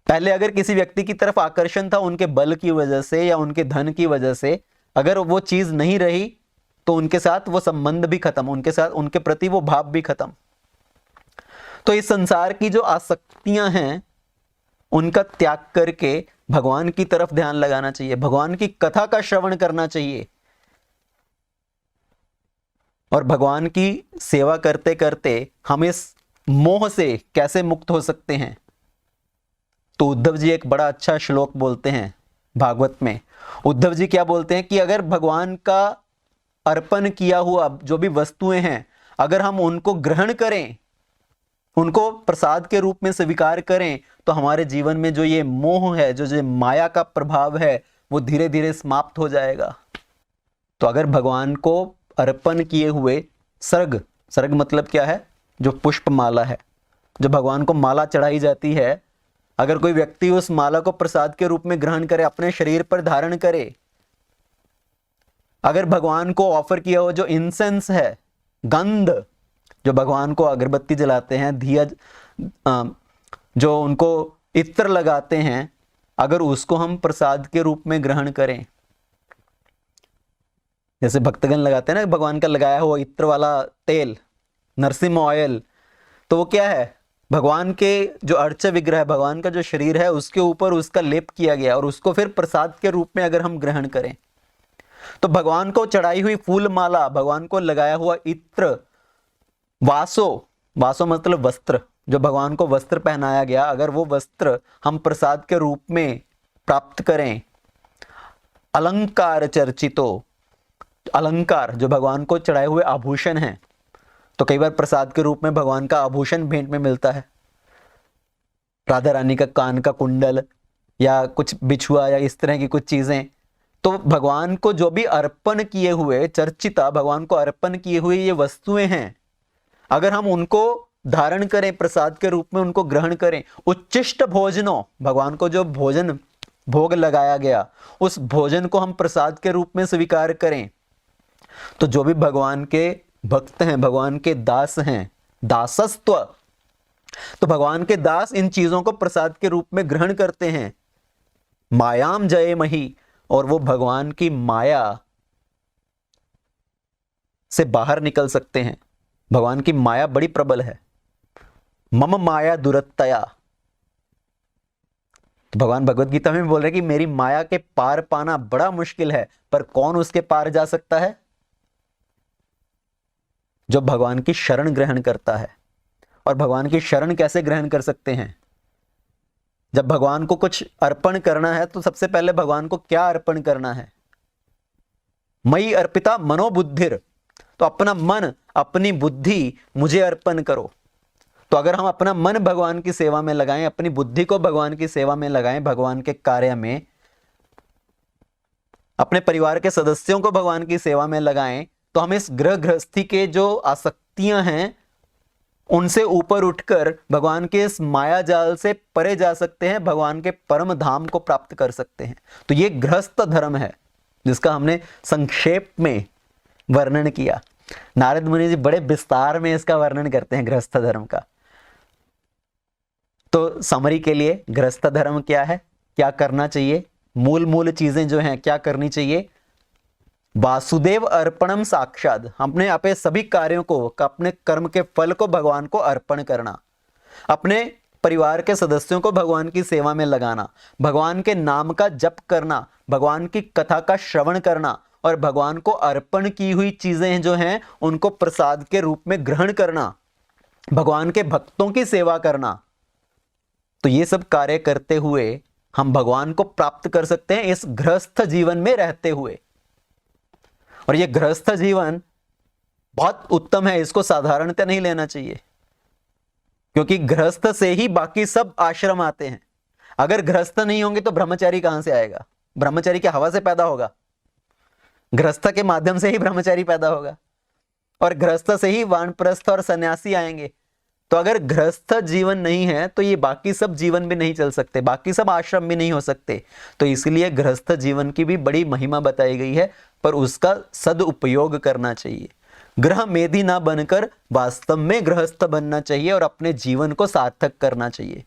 पहले अगर किसी व्यक्ति की तरफ आकर्षण था उनके बल की वजह से या उनके धन की वजह से, अगर वो चीज नहीं रही तो उनके साथ वो संबंध भी खत्म, उनके साथ, उनके प्रति वो भाव भी खत्म। तो इस संसार की जो आसक्तियां हैं उनका त्याग करके भगवान की तरफ ध्यान लगाना चाहिए, भगवान की कथा का श्रवण करना चाहिए। और भगवान की सेवा करते करते हम इस मोह से कैसे मुक्त हो सकते हैं। तो उद्धव जी एक बड़ा अच्छा श्लोक बोलते हैं भागवत में। उद्धव जी क्या बोलते हैं कि अगर भगवान का अर्पण किया हुआ जो भी वस्तुएं हैं, अगर हम उनको ग्रहण करें, उनको प्रसाद के रूप में स्वीकार करें, तो हमारे जीवन में जो ये मोह है, जो माया का प्रभाव है, वो धीरे धीरे समाप्त हो जाएगा। तो अगर भगवान को अर्पण किए हुए सर्ग, सर्ग मतलब क्या है, जो पुष्प माला है, जो भगवान को माला चढ़ाई जाती है, अगर कोई व्यक्ति उस माला को प्रसाद के रूप में ग्रहण करे, अपने शरीर पर धारण करे, अगर भगवान को ऑफर किया हुआ जो इंसेंस है, गंध, जो भगवान को अगरबत्ती जलाते हैं, दिया जो उनको इत्र लगाते हैं, अगर उसको हम प्रसाद के रूप में ग्रहण करें, जैसे भक्तगण लगाते हैं ना भगवान का लगाया हुआ इत्र वाला तेल, नरसिम्हा ऑयल, तो वो क्या है, भगवान के जो अर्च विग्रह, भगवान का जो शरीर है उसके ऊपर उसका लेप किया गया, और उसको फिर प्रसाद के रूप में अगर हम ग्रहण करें, तो भगवान को चढ़ाई हुई फूल माला, भगवान को लगाया हुआ इत्र, वासो, वासो मतलब वस्त्र, जो भगवान को वस्त्र पहनाया गया, अगर वो वस्त्र हम प्रसाद के रूप में प्राप्त करें, अलंकार चर्चितो, अलंकार जो भगवान को चढ़ाए हुए आभूषण हैं, तो कई बार प्रसाद के रूप में भगवान का आभूषण भेंट में मिलता है, राधा रानी का कान का कुंडल या कुछ बिछुआ या इस तरह की कुछ चीजें। तो भगवान को जो भी अर्पण किए हुए, चर्चिता, भगवान को अर्पण किए हुए ये वस्तुएं हैं, अगर हम उनको धारण करें, प्रसाद के रूप में उनको ग्रहण करें, उच्चिष्ट भोजनो, भगवान को जो भोजन भोग लगाया गया, उस भोजन को हम प्रसाद के रूप में स्वीकार करें, तो जो भी भगवान के भक्त हैं, भगवान के दास हैं, दासस्त्व, तो भगवान के दास इन चीजों को प्रसाद के रूप में ग्रहण करते हैं। मायाम जयमहि, और वो भगवान की माया से बाहर निकल सकते हैं। भगवान की माया बड़ी प्रबल है। मम माया दुरत्तया, तो भगवान भगवत गीता में बोल रहे कि मेरी माया के पार पाना बड़ा मुश्किल है, पर कौन उसके पार जा सकता है? जो भगवान की शरण ग्रहण करता है। और भगवान की शरण कैसे ग्रहण कर सकते हैं? जब भगवान को कुछ अर्पण करना है तो सबसे पहले भगवान को क्या अर्पण करना है? मई अर्पिता मनोबुद्धिर, तो अपना मन, अपनी बुद्धि मुझे अर्पण करो। तो अगर हम अपना मन भगवान की सेवा में लगाएं, अपनी बुद्धि को भगवान की सेवा में लगाएं, भगवान के कार्य में, अपने परिवार के सदस्यों को भगवान की सेवा में लगाएं, तो हम इस गृह गृहस्थी के जो आसक्तियां हैं उनसे ऊपर उठकर भगवान के इस माया जाल से परे जा सकते हैं, भगवान के परम धाम को प्राप्त कर सकते हैं। तो ये गृहस्थ धर्म है जिसका हमने संक्षेप में वर्णन किया। नारद मुनि जी बड़े विस्तार में इसका वर्णन करते हैं गृहस्थ धर्म का। तो समरी के लिए गृहस्थ धर्म क्या है, क्या करना चाहिए, मूल चीजें जो हैं क्या करनी चाहिए। वासुदेव अर्पणम साक्षात, हमने अपने सभी कार्यों को, अपने कर्म के फल को भगवान को अर्पण करना, अपने परिवार के सदस्यों को भगवान की सेवा में लगाना, भगवान के नाम का जप करना, भगवान की कथा का श्रवण करना और भगवान को अर्पण की हुई चीजें जो हैं उनको प्रसाद के रूप में ग्रहण करना, भगवान के भक्तों की सेवा करना। तो ये सब कार्य करते हुए हम भगवान को प्राप्त कर सकते हैं इस गृहस्थ जीवन में रहते हुए। और ये गृहस्थ जीवन बहुत उत्तम है, इसको साधारणतः नहीं लेना चाहिए, क्योंकि गृहस्थ से ही बाकी सब आश्रम आते हैं। अगर गृहस्थ नहीं होंगे तो ब्रह्मचारी कहां से आएगा? ब्रह्मचारी क्या हवा से पैदा होगा? गृहस्थ के माध्यम से ही ब्रह्मचारी पैदा होगा और गृहस्थ से ही वानप्रस्थ और सन्यासी आएंगे। तो अगर गृहस्थ जीवन नहीं है तो ये बाकी सब जीवन भी नहीं चल सकते, बाकी सब आश्रम भी नहीं हो सकते। तो इसलिए गृहस्थ जीवन की भी बड़ी महिमा बताई गई है, पर उसका सदुपयोग करना चाहिए। गृह मेधी ना बनकर वास्तव में गृहस्थ बनना चाहिए और अपने जीवन को सार्थक करना चाहिए।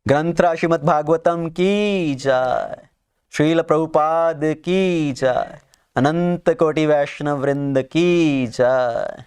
ग्रंथ श्रीमद् भागवतम की जय, श्रील प्रभुपाद की जय, अनंत कोटि वैष्णव वृंद की जय।